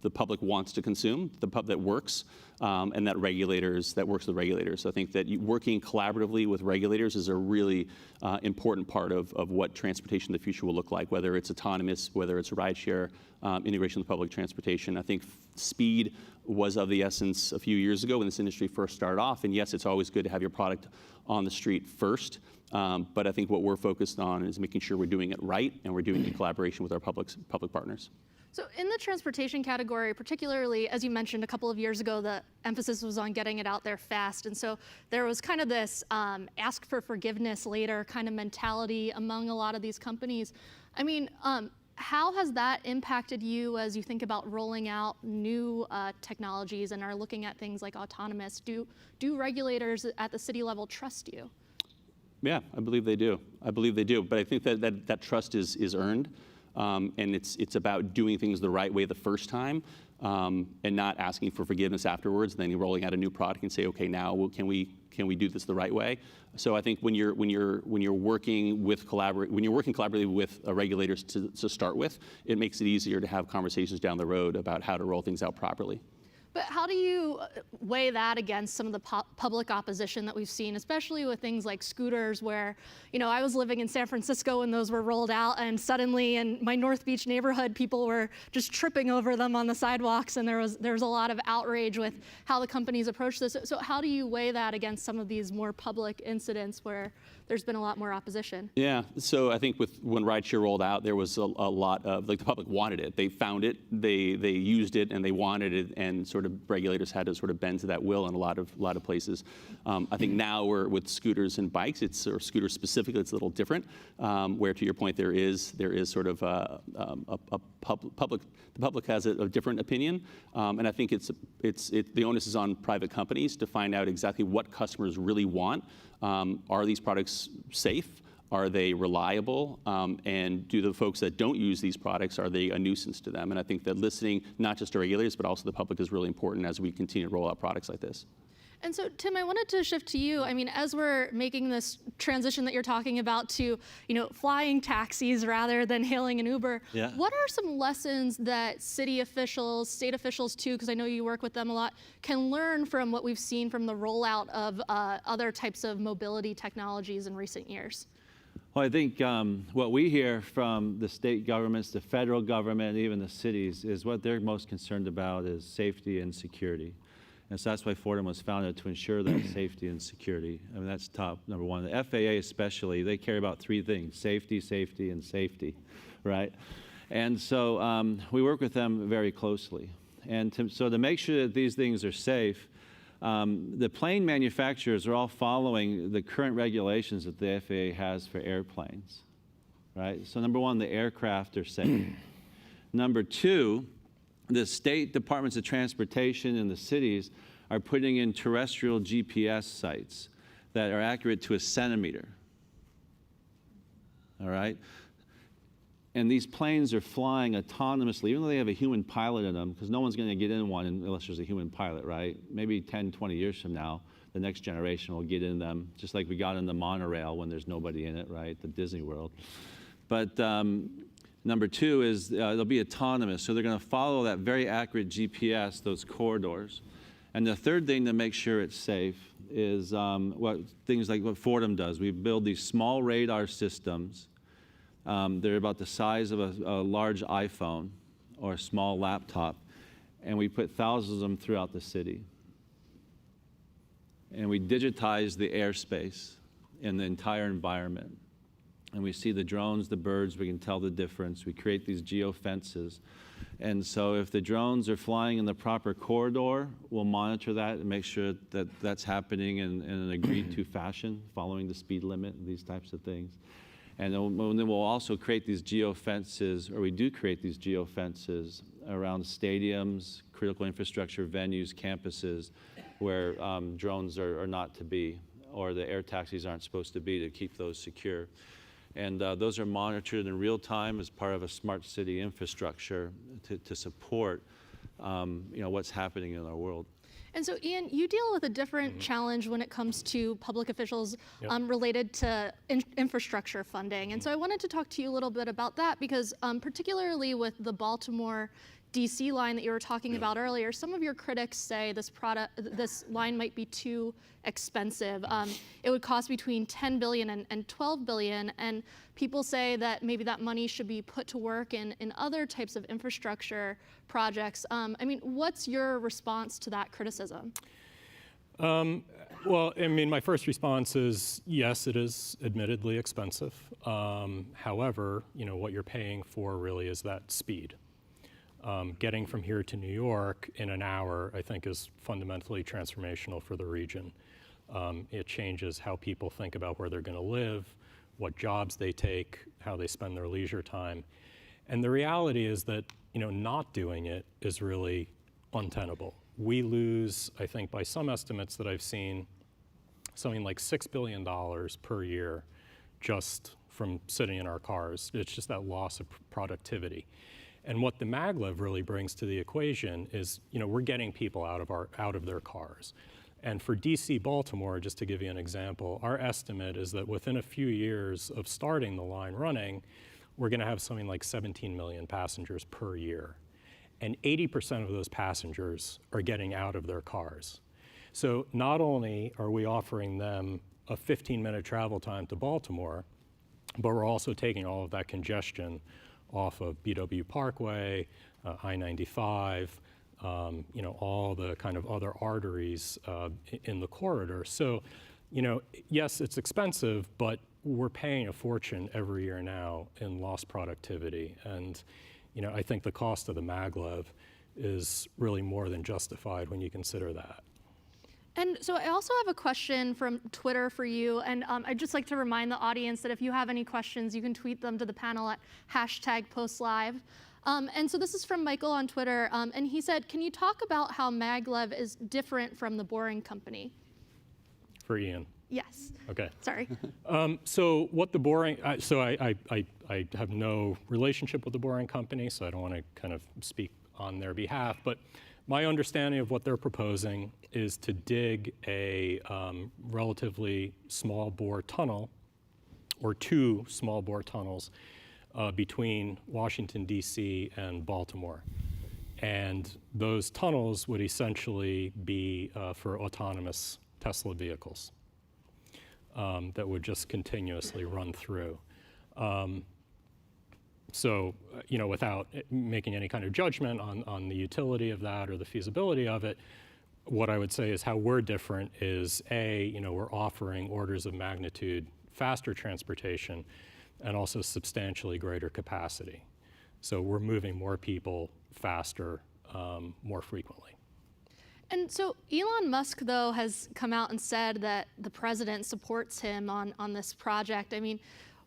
the public wants to consume, that works, and that works with regulators. So I think that working collaboratively with regulators is a really important part of what transportation in the future will look like, whether it's autonomous, whether it's rideshare, integration with public transportation. I think speed was of the essence a few years ago when this industry first started off. And yes, it's always good to have your product on the street first. But I think what we're focused on is making sure we're doing it right and we're doing it in collaboration with our public partners. So in the transportation category, particularly, as you mentioned a couple of years ago, the emphasis was on getting it out there fast. And so there was kind of this ask for forgiveness later kind of mentality among a lot of these companies. I mean, how has that impacted you as you think about rolling out new technologies and are looking at things like autonomous? Do regulators at the city level trust you? Yeah, I believe they do. But I think that trust is earned. And it's about doing things the right way the first time, and not asking for forgiveness afterwards. And then you're rolling out a new product and say, okay, now can we do this the right way? So I think when you're working collaboratively with regulators to start with, it makes it easier to have conversations down the road about how to roll things out properly. But how do you weigh that against some of the public opposition that we've seen, especially with things like scooters where, I was living in San Francisco when those were rolled out, and suddenly in my North Beach neighborhood, people were just tripping over them on the sidewalks, and there was a lot of outrage with how the companies approach this. So how do you weigh that against some of these more public incidents where there's been a lot more opposition? Yeah, so I think when rideshare rolled out, there was a lot of, the public wanted it. They found it, they used it, and they wanted it, and sort of regulators had to sort of bend to that will in a lot of places. I think now with scooters and bikes, or scooters specifically, it's a little different, where to your point, there is sort of the public has a different opinion, and I think the onus is on private companies to find out exactly what customers really want. Are these products safe? Are they reliable? And do the folks that don't use these products, are they a nuisance to them? And I think that listening not just to regulators, but also the public is really important as we continue to roll out products like this. And so, Tim, I wanted to shift to you. I mean, as we're making this transition that you're talking about to, flying taxis rather than hailing an Uber, what are some lessons that city officials, state officials too, because I know you work with them a lot, can learn from what we've seen from the rollout of other types of mobility technologies in recent years? Well, I think what we hear from the state governments, the federal government, even the cities, is what they're most concerned about is safety and security. And so that's why Fordham was founded, to ensure that safety and security. I mean, that's top number one. The FAA especially, they care about three things: safety, safety, and safety, right? And so we work with them very closely. And to make sure that these things are safe, the plane manufacturers are all following the current regulations that the FAA has for airplanes, right? So number one, the aircraft are safe. Number two, the state departments of transportation in the cities are putting in terrestrial GPS sites that are accurate to a centimeter, all right? And these planes are flying autonomously, even though they have a human pilot in them, because no one's going to get in one unless there's a human pilot, right? Maybe 10, 20 years from now, the next generation will get in them, just like we got in the monorail when there's nobody in it, right? The Disney World. But number two is they'll be autonomous, so they're going to follow that very accurate GPS, those corridors. And the third thing to make sure it's safe is things like what Fordham does. We build these small radar systems. They're about the size of a large iPhone or a small laptop, and we put thousands of them throughout the city. And we digitize the airspace in the entire environment. And we see the drones, the birds, we can tell the difference. We create these geofences. And so if the drones are flying in the proper corridor, we'll monitor that and make sure that that's happening in an agreed-to fashion, following the speed limit and these types of things. And then we'll also create these geofences, or we do create these geofences around stadiums, critical infrastructure venues, campuses, where drones are not to be, or the air taxis aren't supposed to be, to keep those secure. And those are monitored in real time as part of a smart city infrastructure to support what's happening in our world. And so, Ian, you deal with a different challenge when it comes to public officials related to infrastructure funding. And so I wanted to talk to you a little bit about that because particularly with the Baltimore DC line that you were talking about earlier, some of your critics say this line might be too expensive. It would cost between $10 billion and $12 billion, and people say that maybe that money should be put to work in other types of infrastructure projects. I mean, what's your response to that criticism? Well, I mean, my first response is yes, it is admittedly expensive. However, what you're paying for really is that speed. Getting from here to New York in an hour, I think, is fundamentally transformational for the region. It changes how people think about where they're going to live, what jobs they take, how they spend their leisure time. And the reality is that, not doing it is really untenable. We lose, I think, by some estimates that I've seen, something like $6 billion per year just from sitting in our cars. It's just that loss of productivity. And what the Maglev really brings to the equation is, we're getting people out of their cars. And for DC Baltimore, just to give you an example, our estimate is that within a few years of starting the line running, we're going to have something like 17 million passengers per year. And 80% of those passengers are getting out of their cars. So not only are we offering them a 15-minute travel time to Baltimore, but we're also taking all of that congestion off of BW Parkway, I-95, all the kind of other arteries in the corridor. So, yes, it's expensive, but we're paying a fortune every year now in lost productivity. And, I think the cost of the Maglev is really more than justified when you consider that. And so I also have a question from Twitter for you, and I'd just like to remind the audience that if you have any questions, you can tweet them to the panel at #postlive. And so this is from Michael on Twitter, and he said, can you talk about how Maglev is different from the Boring Company? For Ian. Yes. Okay. Sorry. So what the Boring, so I have no relationship with the Boring Company, so I don't want to kind of speak on their behalf, but my understanding of what they're proposing is to dig a relatively small bore tunnel, or two small bore tunnels, between Washington, D.C. and Baltimore. And those tunnels would essentially be for autonomous Tesla vehicles that would just continuously run through. So, without making any kind of judgment on the utility of that or the feasibility of it, what I would say is how we're different is we're offering orders of magnitude faster transportation and also substantially greater capacity. So we're moving more people faster, more frequently. And so Elon Musk, though, has come out and said that the president supports him on this project. I mean,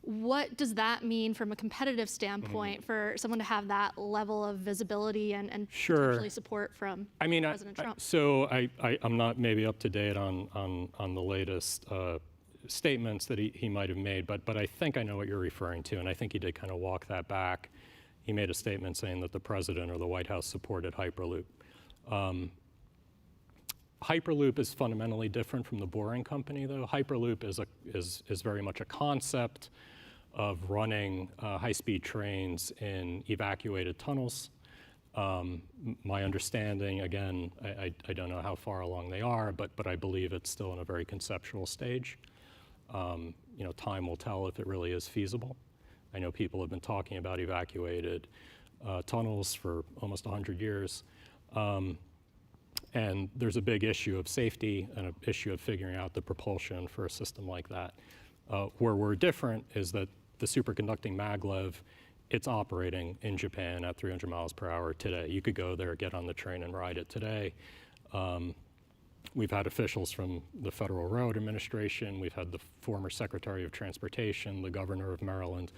what does that mean from a competitive standpoint for someone to have that level of visibility and potentially support from President Trump? So I'm not maybe up to date on the latest statements that he might have made, but I think I know what you're referring to, and I think he did kind of walk that back. He made a statement saying that the president or the White House supported Hyperloop. Hyperloop is fundamentally different from the Boring Company, though. Hyperloop is very much a concept of running high-speed trains in evacuated tunnels. My understanding, again, I don't know how far along they are, but I believe it's still in a very conceptual stage. Time will tell if it really is feasible. I know people have been talking about evacuated tunnels for almost 100 years. And there's a big issue of safety and an issue of figuring out the propulsion for a system like that. Where we're different is that the superconducting Maglev, it's operating in Japan at 300 miles per hour today. You could go there, get on the train and ride it today. We've had officials from the Federal Road Administration. We've had the former Secretary of Transportation, the Governor of Maryland.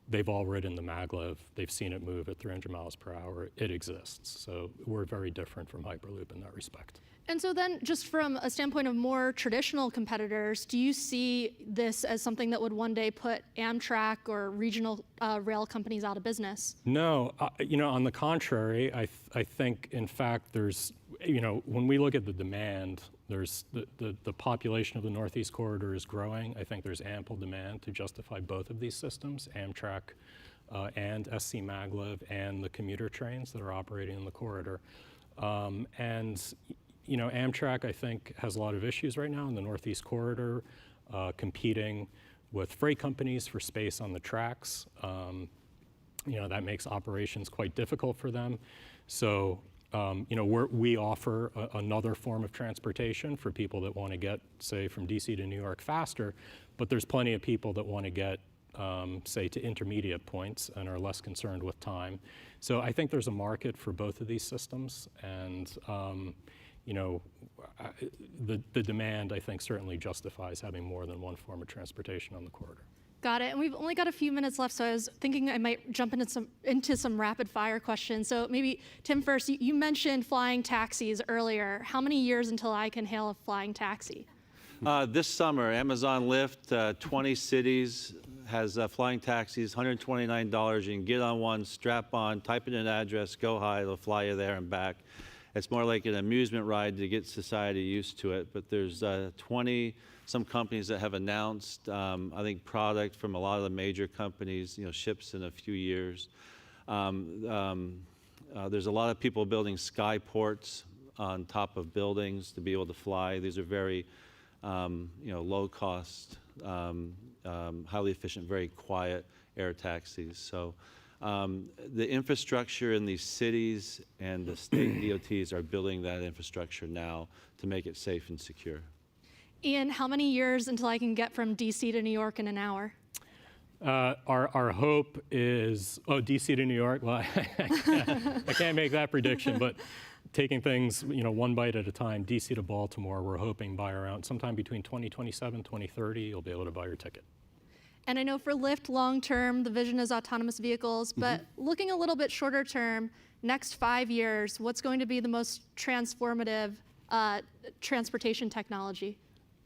They've all ridden the Maglev. They've seen it move at 300 miles per hour. It exists. So we're very different from Hyperloop in that respect. And so then, just from a standpoint of more traditional competitors, do you see this as something that would one day put Amtrak or regional rail companies out of business? No, on the contrary, I think, in fact, there's, when we look at the demand, there's the population of the Northeast Corridor is growing. I think there's ample demand to justify both of these systems, Amtrak and SC Maglev, and the commuter trains that are operating in the corridor. Amtrak, I think, has a lot of issues right now in the Northeast Corridor, competing with freight companies for space on the tracks. That makes operations quite difficult for them. So, we offer another form of transportation for people that want to get, say, from DC to New York faster, but there's plenty of people that want to get, say, to intermediate points and are less concerned with time. So I think there's a market for both of these systems, and the demand, I think, certainly justifies having more than one form of transportation on the corridor. Got it. And we've only got a few minutes left, so I was thinking I might jump into some rapid fire questions. So maybe, Tim, first, you mentioned flying taxis earlier. How many years until I can hail a flying taxi? This summer, Amazon Lyft, 20 cities, has flying taxis, $129. You can get on one, strap on, type in an address, go high, it'll fly you there and back. It's more like an amusement ride to get society used to it, but there's 20 some companies that have announced, I think, product from a lot of the major companies, ships in a few years. There's a lot of people building skyports on top of buildings to be able to fly. These are very, low cost, highly efficient, very quiet air taxis. So the infrastructure in these cities and the state DOTs are building that infrastructure now to make it safe and secure. Ian, how many years until I can get from DC to New York in an hour? Our hope is, DC to New York, well, I can't make that prediction, but taking things one bite at a time, DC to Baltimore, we're hoping by around sometime between 2027, 2030, you'll be able to buy your ticket. And I know for Lyft long-term, the vision is autonomous vehicles, but looking a little bit shorter term, next 5 years, what's going to be the most transformative transportation technology?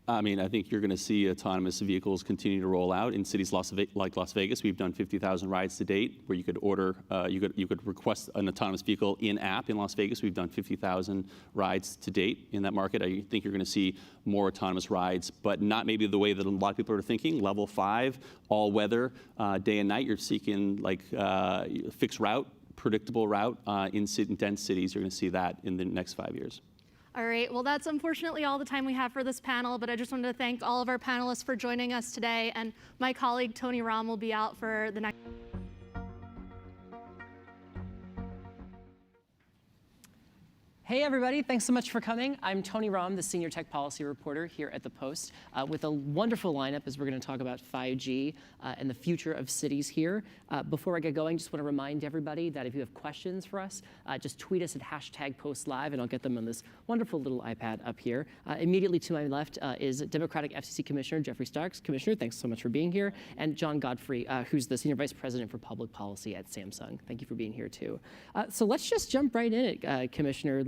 I mean, I think you're going to see autonomous vehicles continue to roll out in cities like Las Vegas. We've done 50,000 rides to date, where you could order, you could request an autonomous vehicle in-app in Las Vegas. We've done 50,000 rides to date in that market. I think you're going to see more autonomous rides, but not maybe the way that a lot of people are thinking. Level 5, all weather, day and night. You're seeking like fixed route, predictable route in dense cities. You're going to see that in the next 5 years. All right, well, that's unfortunately all the time we have for this panel, but I just wanted to thank all of our panelists for joining us today, and my colleague Tony Rahm will be out for the next. Hey everybody, thanks so much for coming. I'm Tony Rahm, the Senior Tech Policy Reporter here at the Post, with a wonderful lineup as we're going to talk about 5G and the future of cities here. Before I get going, just want to remind everybody that if you have questions for us, just tweet us at #PostLive and I'll get them on this wonderful little iPad up here. Immediately to my left is Democratic FCC Commissioner Jeffrey Starks. Commissioner, thanks so much for being here. And John Godfrey, who's the Senior Vice President for Public Policy at Samsung. Thank you for being here too. So let's just jump right in it, Commissioner.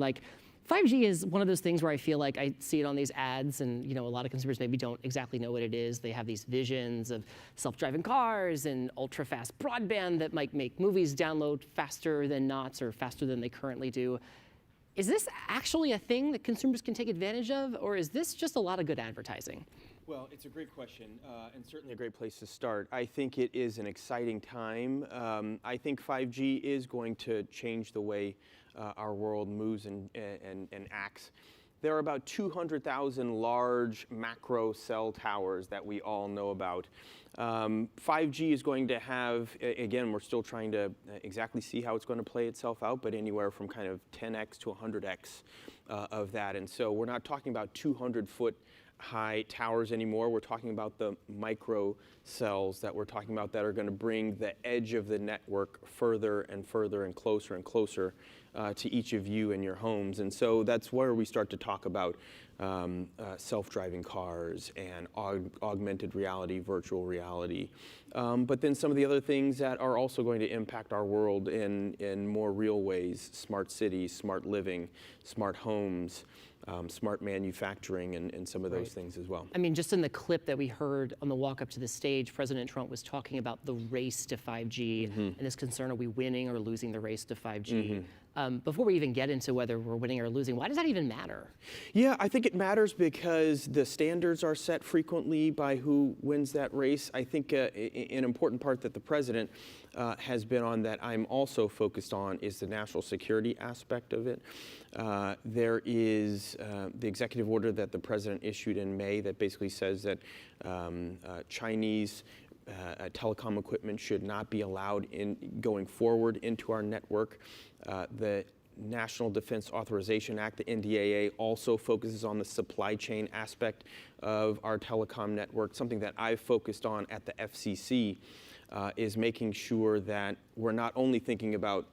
5G is one of those things where I feel like I see it on these ads, and a lot of consumers maybe don't exactly know what it is. They have these visions of self-driving cars and ultra-fast broadband that might make movies download faster than not, or faster than they currently do. Is this actually a thing that consumers can take advantage of, or is this just a lot of good advertising? Well, it's a great question, and certainly a great place to start. I think it is an exciting time. I think 5G is going to change the way our world moves and acts. There are about 200,000 large macro cell towers that we all know about. 5G is going to have, again, we're still trying to exactly see how it's going to play itself out, but anywhere from kind of 10x to 100x of that. And so we're not talking about 200-foot high towers anymore. We're talking about the micro cells that we're talking about that are going to bring the edge of the network further and further and closer to each of you in your homes. And so that's where we start to talk about self-driving cars and augmented reality, virtual reality. But then some of the other things that are also going to impact our world in more real ways: smart cities, smart living, smart homes. smart manufacturing and some of those things as well. I mean, just in the clip that we heard on the walk up to the stage, President Trump was talking about the race to 5G and this concern, are we winning or losing the race to 5G? Before we even get into whether we're winning or losing, why does that even matter? Yeah, I think it matters because the standards are set frequently by who wins that race. I think an important part that the president has been on that I'm also focused on is the national security aspect of it. There is the executive order that the president issued in May that basically says that Chinese telecom equipment should not be allowed going forward into our network. The National Defense Authorization Act, the NDAA, also focuses on the supply chain aspect of our telecom network. Something that I've focused on at the FCC is making sure that we're not only thinking about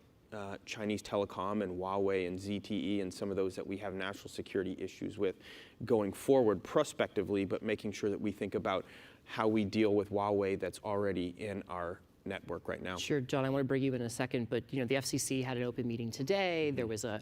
Chinese telecom and Huawei and ZTE and some of those that we have national security issues with going forward prospectively, but making sure that we think about how we deal with Huawei that's already in our network right now. Sure, John, I want to bring you in a second, but the FCC had an open meeting today. There was an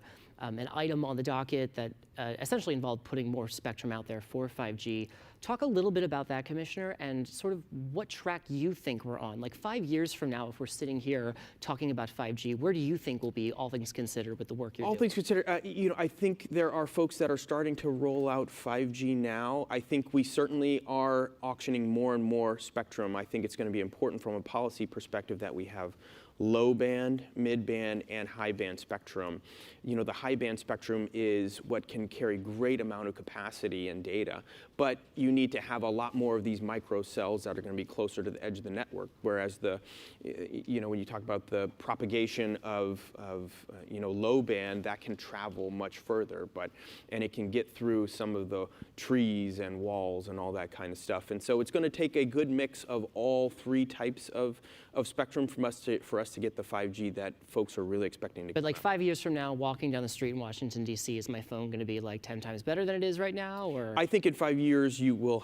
item on the docket that essentially involved putting more spectrum out there for 5G. Talk a little bit about that, Commissioner, and sort of what track you think we're on. Like 5 years from now, if we're sitting here talking about 5G, where do you think we'll be, all things considered, with the work you're doing? All things considered, I think there are folks that are starting to roll out 5G now. I think we certainly are auctioning more and more spectrum. I think it's going to be important from a policy perspective that we have low band, mid band, and high band spectrum. The high band spectrum is what can carry great amount of capacity and data, but you need to have a lot more of these micro cells that are going to be closer to the edge of the network. Whereas when you talk about the propagation of low band, that can travel much further, and it can get through some of the trees and walls and all that kind of stuff. And so it's going to take a good mix of all three types of spectrum for us to get the 5G that folks are really expecting to. But like 5 years from now, walking down the street in Washington, D.C., is my phone going to be like 10 times better than it is right now? Or I think in 5 years you will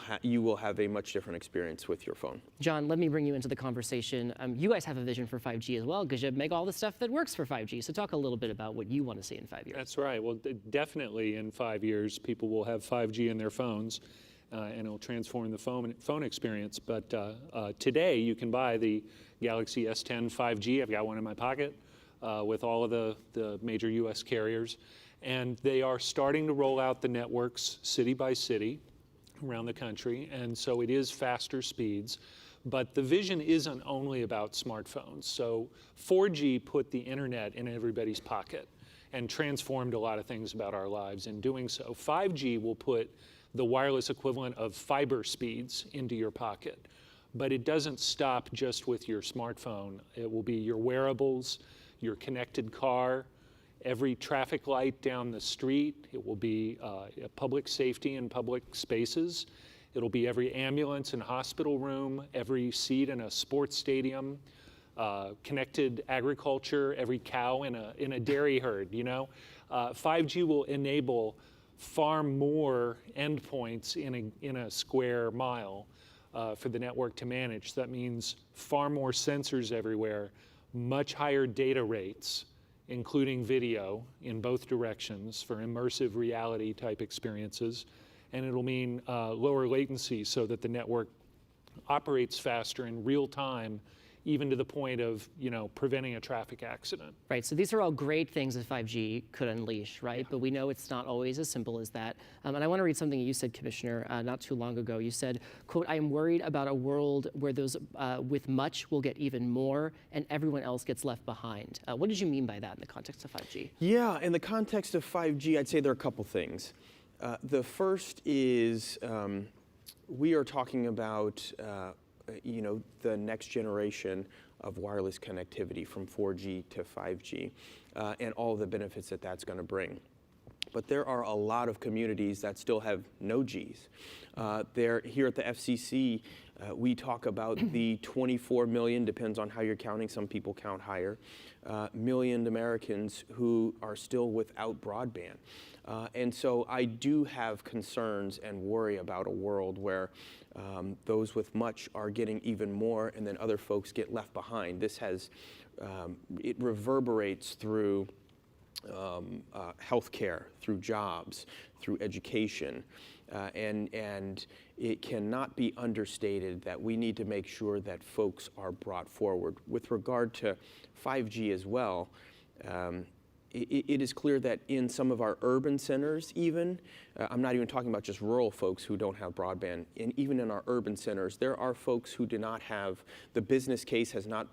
have a much different experience with your phone. John, let me bring you into the conversation. You guys have a vision for 5G as well, because you make all the stuff that works for 5G. So talk a little bit about what you want to see in 5 years. That's right. Well, definitely in 5 years, people will have 5G in their phones, and it'll transform the phone experience. But today, you can buy the Galaxy S10 5G. I've got one in my pocket with all of the major U.S. carriers. And they are starting to roll out the networks city by city around the country. And so it is faster speeds. But the vision isn't only about smartphones. So 4G put the internet in everybody's pocket and transformed a lot of things about our lives in doing so. 5G will put the wireless equivalent of fiber speeds into your pocket. But it doesn't stop just with your smartphone. It will be your wearables, your connected car, every traffic light down the street. It will be public safety in public spaces. It'll be every ambulance and hospital room, every seat in a sports stadium, connected agriculture, every cow in a dairy herd. 5G will enable far more endpoints in a square mile for the network to manage. That means far more sensors everywhere, much higher data rates, including video in both directions for immersive reality type experiences. And it'll mean lower latency so that the network operates faster in real time, even to the point of preventing a traffic accident. Right, so these are all great things that 5G could unleash, right? But we know it's not always as simple as that. And I want to read something you said, Commissioner, not too long ago. You said, quote, "I am worried about a world where those with much will get even more and everyone else gets left behind." What did you mean by that in the context of 5G? Yeah, in the context of 5G, I'd say there are a couple things. The first is we are talking about the next generation of wireless connectivity from 4G to 5G and all the benefits that that's going to bring. But there are a lot of communities that still have no Gs. Here at the FCC, we talk about the 24 million, depends on how you're counting, some people count higher, million Americans who are still without broadband. And so I do have concerns and worry about a world where those with much are getting even more and then other folks get left behind. This has, it reverberates through healthcare, through jobs, through education. And it cannot be understated that we need to make sure that folks are brought forward. With regard to 5G as well, it is clear that in some of our urban centers even, I'm not even talking about just rural folks who don't have broadband, and even in our urban centers, there are folks who do not have, the business case has not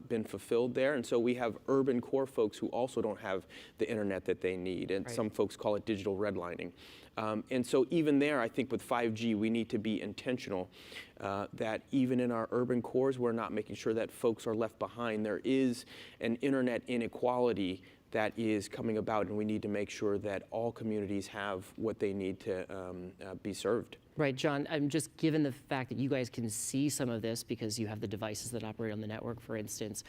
been fulfilled there, and so we have urban core folks who also don't have the internet that they need, and some folks call it digital redlining. And so even there, I think with 5G, we need to be intentional that even in our urban cores, we're not making sure that folks are left behind. There is an internet inequality that is coming about, and we need to make sure that all communities have what they need to be served. Right, John, I'm just given the fact that you guys can see some of this because you have the devices that operate on the network, for instance,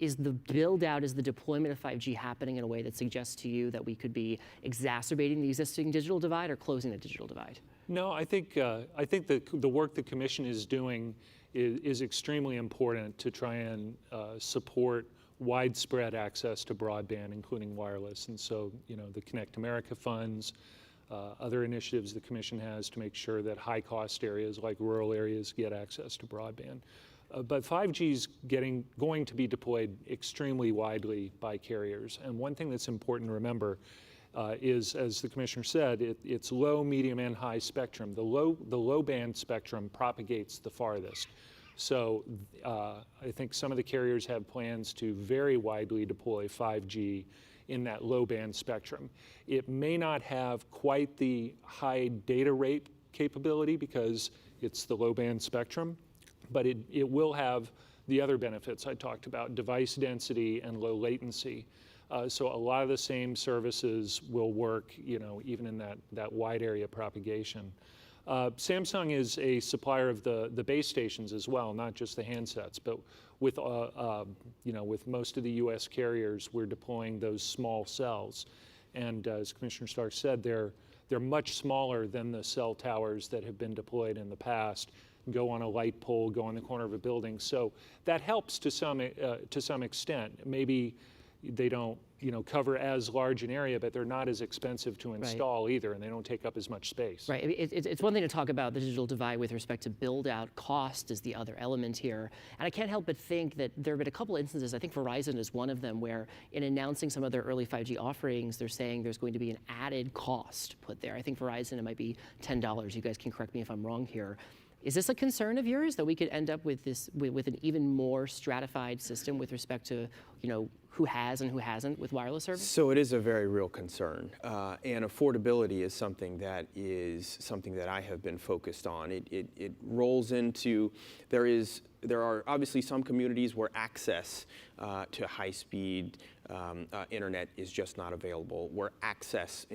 is the build out, is the deployment of 5G happening in a way that suggests to you that we could be exacerbating the existing digital divide or closing the digital divide? No, I think the work the Commission is doing is extremely important to try and support widespread access to broadband, including wireless. And so, the Connect America funds, other initiatives the Commission has to make sure that high-cost areas like rural areas get access to broadband. But 5G is going to be deployed extremely widely by carriers. And one thing that's important to remember is, as the Commissioner said, it's low, medium, and high spectrum. The low band spectrum propagates the farthest. So I think some of the carriers have plans to very widely deploy 5G in that low band spectrum. It may not have quite the high data rate capability because it's the low band spectrum, but it will have the other benefits I talked about, device density and low latency. So a lot of the same services will work, even in that wide area propagation. Samsung is a supplier of the base stations as well, not just the handsets, but with most of the U.S. carriers, we're deploying those small cells. And as Commissioner Stark said, they're much smaller than the cell towers that have been deployed in the past, go on a light pole, go on the corner of a building. So that helps to some extent. Maybe they don't cover as large an area, but they're not as expensive to install either, and they don't take up as much space. Right. It's one thing to talk about the digital divide with respect to build out. Cost is the other element here. And I can't help but think that there have been a couple instances, I think Verizon is one of them, where in announcing some of their early 5G offerings, they're saying there's going to be an added cost put there. I think Verizon, it might be $10. You guys can correct me if I'm wrong here. Is this a concern of yours that we could end up with with an even more stratified system with respect to, who has and who hasn't with wireless service? So it is a very real concern, and affordability is something that I have been focused on. It rolls into there are obviously some communities where access to high-speed internet is just not available, where access,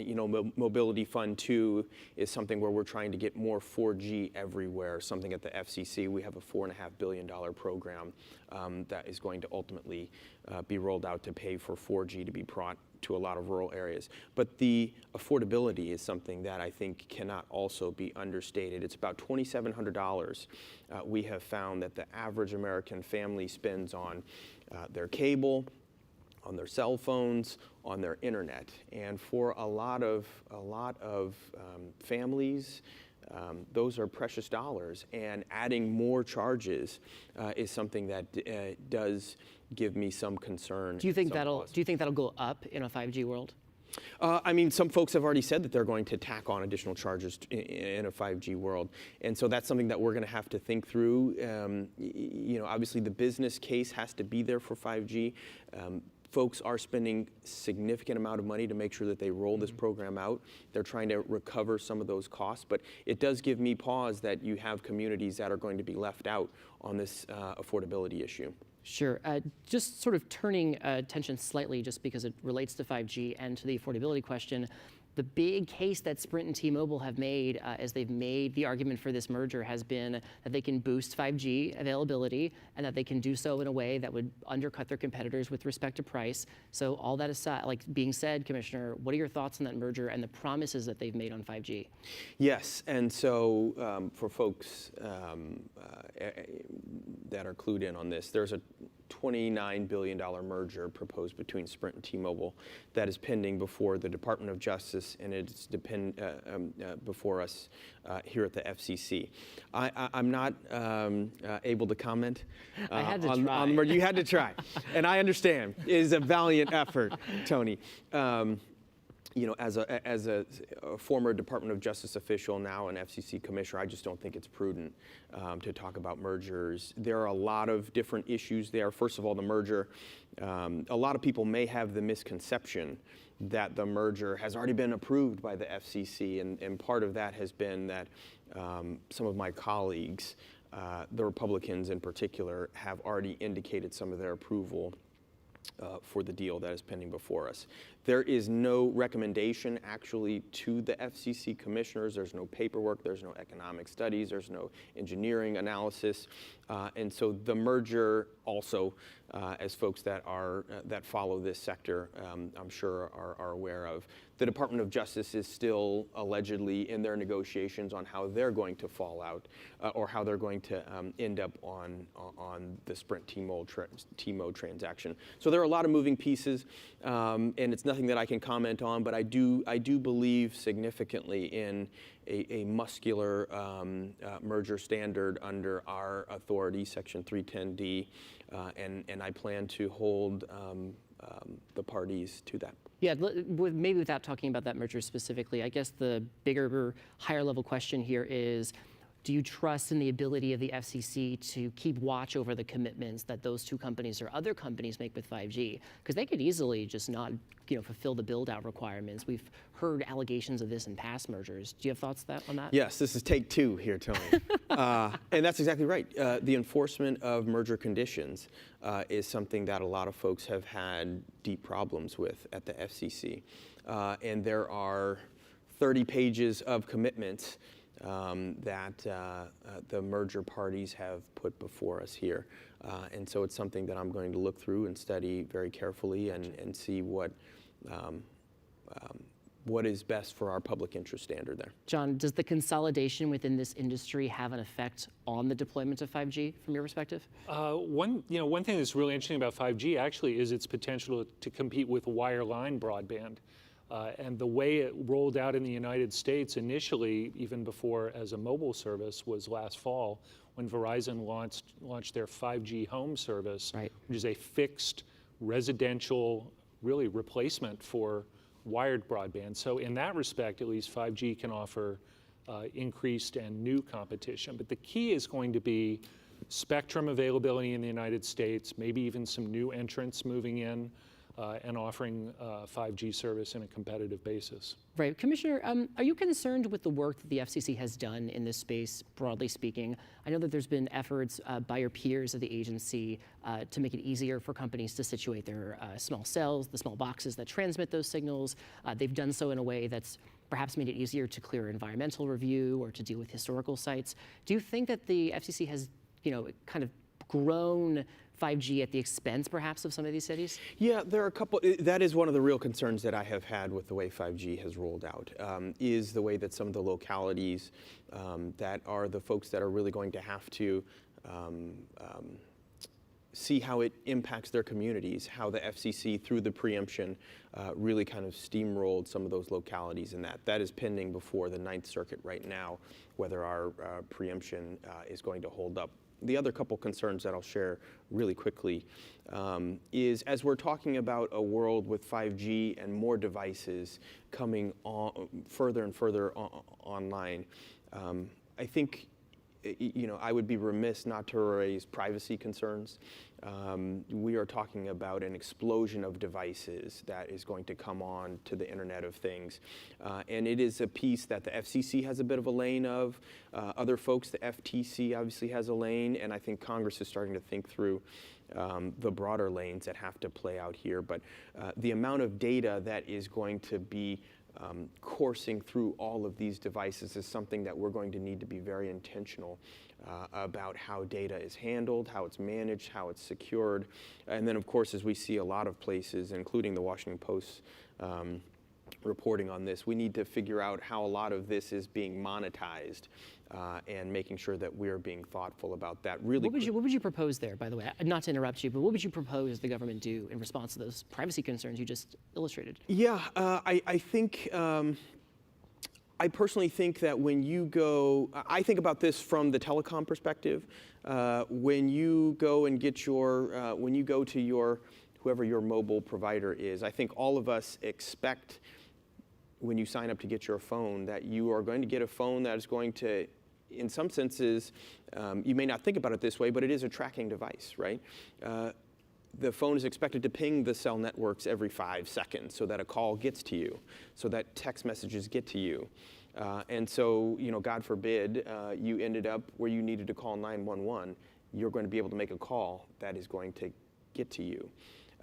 Mobility Fund 2 is something where we're trying to get more 4G everywhere, something at the FCC. We have a $4.5 billion program that is going to ultimately be rolled out to pay for 4G to be brought to a lot of rural areas. But the affordability is something that I think cannot also be understated. It's about $2,700 we have found that the average American family spends on their cable, on their cell phones, on their internet. And for a lot of families, those are precious dollars, and adding more charges is something that does give me some concern. Do you think that'll go up in a 5G world? Some folks have already said that they're going to tack on additional charges in a 5G world, and so that's something that we're going to have to think through. Obviously the business case has to be there for 5G. Folks are spending significant amount of money to make sure that they roll this program out. They're trying to recover some of those costs, but it does give me pause that you have communities that are going to be left out on this affordability issue. Sure. Just sort of turning attention slightly, just because it relates to 5G and to the affordability question, the big case that Sprint and T-Mobile have made as they've made the argument for this merger has been that they can boost 5G availability and that they can do so in a way that would undercut their competitors with respect to price. So all that aside, being said, Commissioner, what are your thoughts on that merger and the promises that they've made on 5G? Yes, and so for folks that are clued in on this, there's a $29 billion merger proposed between Sprint and T-Mobile that is pending before the Department of Justice, and it's before us here at the FCC. I'm not able to comment I had to on try. the merger. You had to try, and I understand. It is a valiant effort, Tony. You know, as a former Department of Justice official, now an FCC commissioner, I just don't think it's prudent to talk about mergers. There are a lot of different issues there. First of all, the merger, a lot of people may have the misconception that the merger has already been approved by the FCC, and part of that has been that some of my colleagues, the Republicans in particular, have already indicated some of their approval for the deal that is pending before us. There is no recommendation actually to the FCC commissioners. There's no paperwork, there's no economic studies, there's no engineering analysis. And so the merger also, as folks that follow this sector, I'm sure are aware of, the Department of Justice is still allegedly in their negotiations on how they're going to fall out or how they're going to end up on the Sprint T-Mobile transaction. So there are a lot of moving pieces, and it's nothing that I can comment on, but I do believe significantly in a muscular merger standard under our authority, Section 310D, and I plan to hold the parties to that. Yeah, maybe without talking about that merger specifically, I guess the bigger, higher level question here is, do you trust in the ability of the FCC to keep watch over the commitments that those two companies or other companies make with 5G? Because they could easily just not, fulfill the build-out requirements. We've heard allegations of this in past mergers. Do you have thoughts on that? Yes, this is take two here, Tony. And that's exactly right. The enforcement of merger conditions is something that a lot of folks have had deep problems with at the FCC. And there are 30 pages of commitments that the merger parties have put before us here. And so it's something that I'm going to look through and study very carefully and see what is best for our public interest standard there. John, does the consolidation within this industry have an effect on the deployment of 5G from your perspective? One thing that's really interesting about 5G actually is its potential to compete with wireline broadband. And the way it rolled out in the United States initially, even before as a mobile service, was last fall when Verizon launched their 5G home service, right, which is a fixed residential really replacement for wired broadband. So in that respect, at least 5G can offer increased and new competition. But the key is going to be spectrum availability in the United States, maybe even some new entrants moving in and offering 5G service in a competitive basis. Right. Commissioner, are you concerned with the work that the FCC has done in this space, broadly speaking? I know that there's been efforts by your peers at the agency to make it easier for companies to situate their small cells, the small boxes that transmit those signals. They've done so in a way that's perhaps made it easier to clear environmental review or to deal with historical sites. Do you think that the FCC has, kind of grown 5G at the expense, perhaps, of some of these cities? Yeah, there are a couple. That is one of the real concerns that I have had with the way 5G has rolled out, is the way that some of the localities that are the folks that are really going to have to see how it impacts their communities, how the FCC, through the preemption, really kind of steamrolled some of those localities, and that is pending before the Ninth Circuit right now, whether our preemption is going to hold up. The other couple concerns that I'll share really quickly is as we're talking about a world with 5G and more devices coming on further and further online, I think I would be remiss not to raise privacy concerns. We are talking about an explosion of devices that is going to come on to the Internet of Things. And it is a piece that the FCC has a bit of a lane of. Other folks, the FTC obviously has a lane, and I think Congress is starting to think through the broader lanes that have to play out here. But the amount of data that is going to be coursing through all of these devices is something that we're going to need to be very intentional about how data is handled, how it's managed, how it's secured. And then, of course, as we see a lot of places, including the Washington Post reporting on this. We need to figure out how a lot of this is being monetized and making sure that we're being thoughtful about that. Really, what would you propose there, by the way? Not to interrupt you, but what would you propose the government do in response to those privacy concerns you just illustrated? Yeah, I think, I personally think that when you go, I think about this from the telecom perspective. When you go and get your, when you go to your, whoever your mobile provider is, I think all of us expect when you sign up to get your phone that you are going to get a phone that is going to, in some senses, you may not think about it this way, but it is a tracking device, right? The phone is expected to ping the cell networks every 5 seconds so that a call gets to you, so that text messages get to you. And so, you know, God forbid, you ended up where you needed to call 911, you're going to be able to make a call that is going to get to you.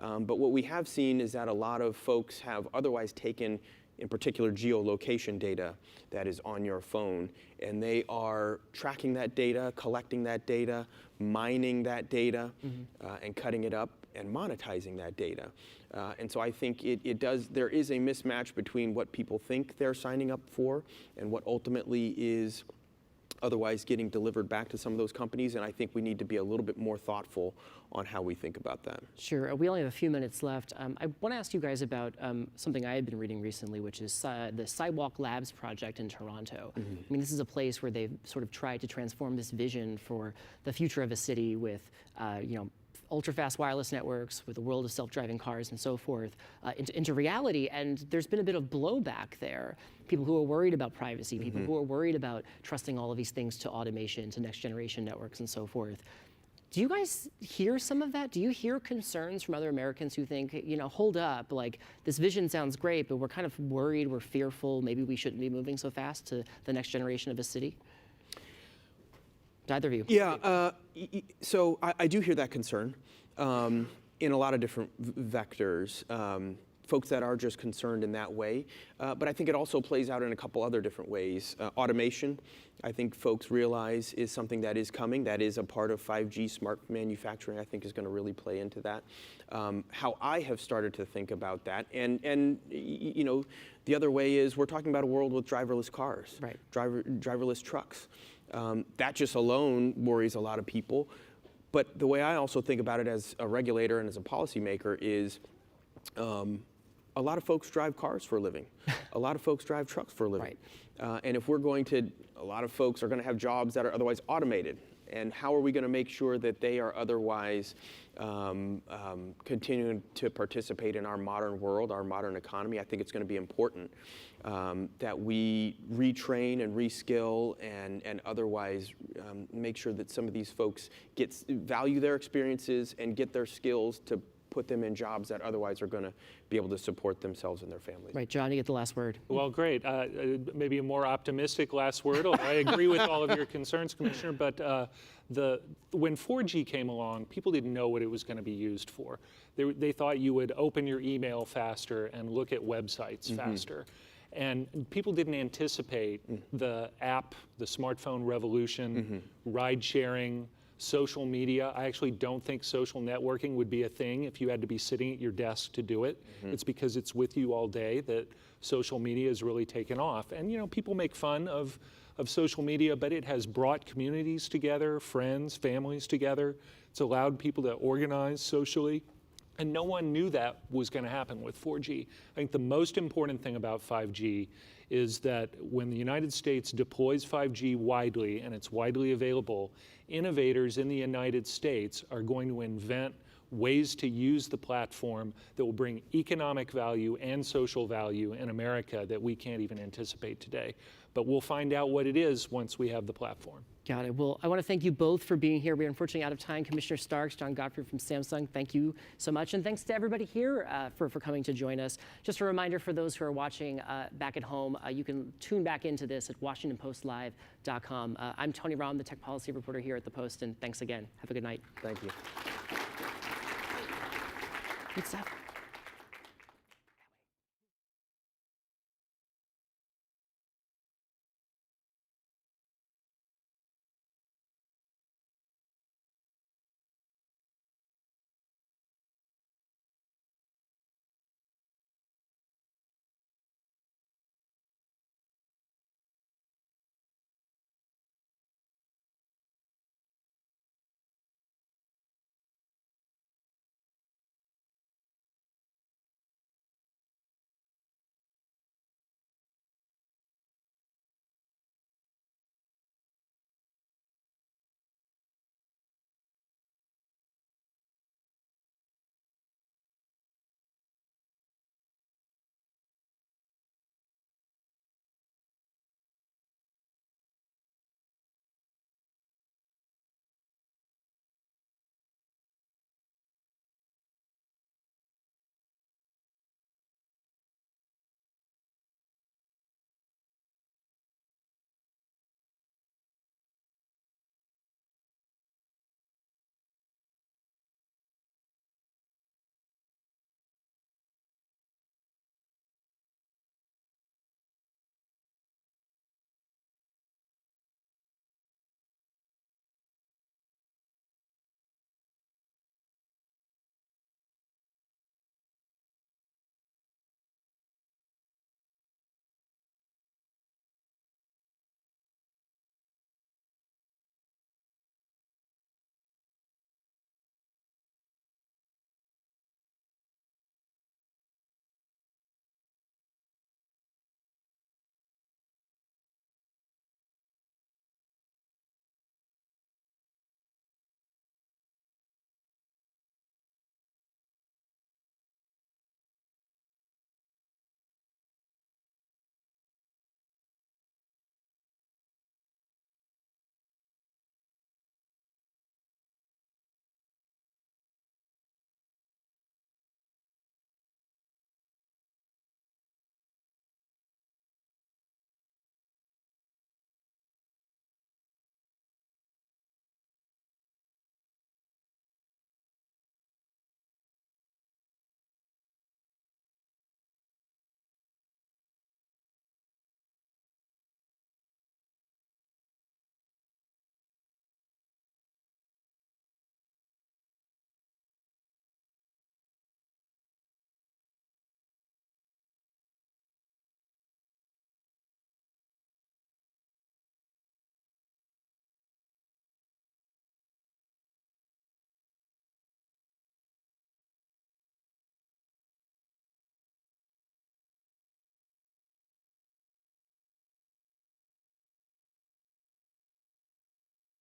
But what we have seen is that a lot of folks have otherwise taken, in particular, geolocation data that is on your phone, and they are tracking that data, collecting that data, mining that data, and cutting it up and monetizing that data. And so I think there is a mismatch between what people think they're signing up for and what ultimately is otherwise getting delivered back to some of those companies, and I think we need to be a little bit more thoughtful on how we think about that. Sure. We only have a few minutes left. I want to ask you guys about something I had been reading recently, which is the Sidewalk Labs project in Toronto. I mean, this is a place where they've sort of tried to transform this vision for the future of a city with, you know, ultra-fast wireless networks, with the world of self-driving cars and so forth, into reality. And there's been a bit of blowback there. People who are worried about privacy, people who are worried about trusting all of these things to automation, to next generation networks and so forth. Do you guys hear some of that? Do you hear concerns from other Americans who think, you know, hold up, like this vision sounds great, but we're kind of worried, we're fearful, maybe we shouldn't be moving so fast to the next generation of a city? To either of you? Yeah, so I do hear that concern in a lot of different vectors. Folks that are just concerned in that way. But I think it also plays out in a couple other different ways. Automation, I think folks realize is something that is coming. That is a part of 5G smart manufacturing, I think is going to really play into that. How I have started to think about that, and you know, the other way is we're talking about a world with driverless cars, right. Driverless trucks. That just alone worries a lot of people. But the way I also think about it as a regulator and as a policymaker is a lot of folks drive cars for a living. A lot of folks drive trucks for a living. Right. And if we're going to, a lot of folks are going to have jobs that are otherwise automated. And how are we going to make sure that they are otherwise continuing to participate in our modern world, our modern economy? I think it's going to be important that we retrain and reskill and otherwise make sure that some of these folks value their experiences and get their skills to put them in jobs that otherwise are going to be able to support themselves and their families. Right, John, you get the last word. Well, great. Maybe a more optimistic last word. I agree with all of your concerns, Commissioner, but when 4G came along, people didn't know what it was going to be used for. They thought you would open your email faster and look at websites faster. And people didn't anticipate the smartphone revolution, ride sharing, social media. I actually don't think social networking would be a thing if you had to be sitting at your desk to do it. It's because it's with you all day that social media has really taken off. And you know, people make fun of social media, but it has brought communities together, friends, families together. It's allowed people to organize socially. And no one knew that was going to happen with 4G. I think the most important thing about 5G is that when the United States deploys 5G widely and it's widely available, innovators in the United States are going to invent ways to use the platform that will bring economic value and social value in America that we can't even anticipate today. But we'll find out what it is once we have the platform. Got it. Well, I want to thank you both for being here. We're unfortunately out of time. Commissioner Starks, John Godfrey from Samsung, thank you so much. And thanks to everybody here for coming to join us. Just a reminder for those who are watching back at home, you can tune back into this at WashingtonPostLive.com. I'm Tony Rahm, the tech policy reporter here at the Post, and thanks again. Have a good night. Thank you. Good stuff.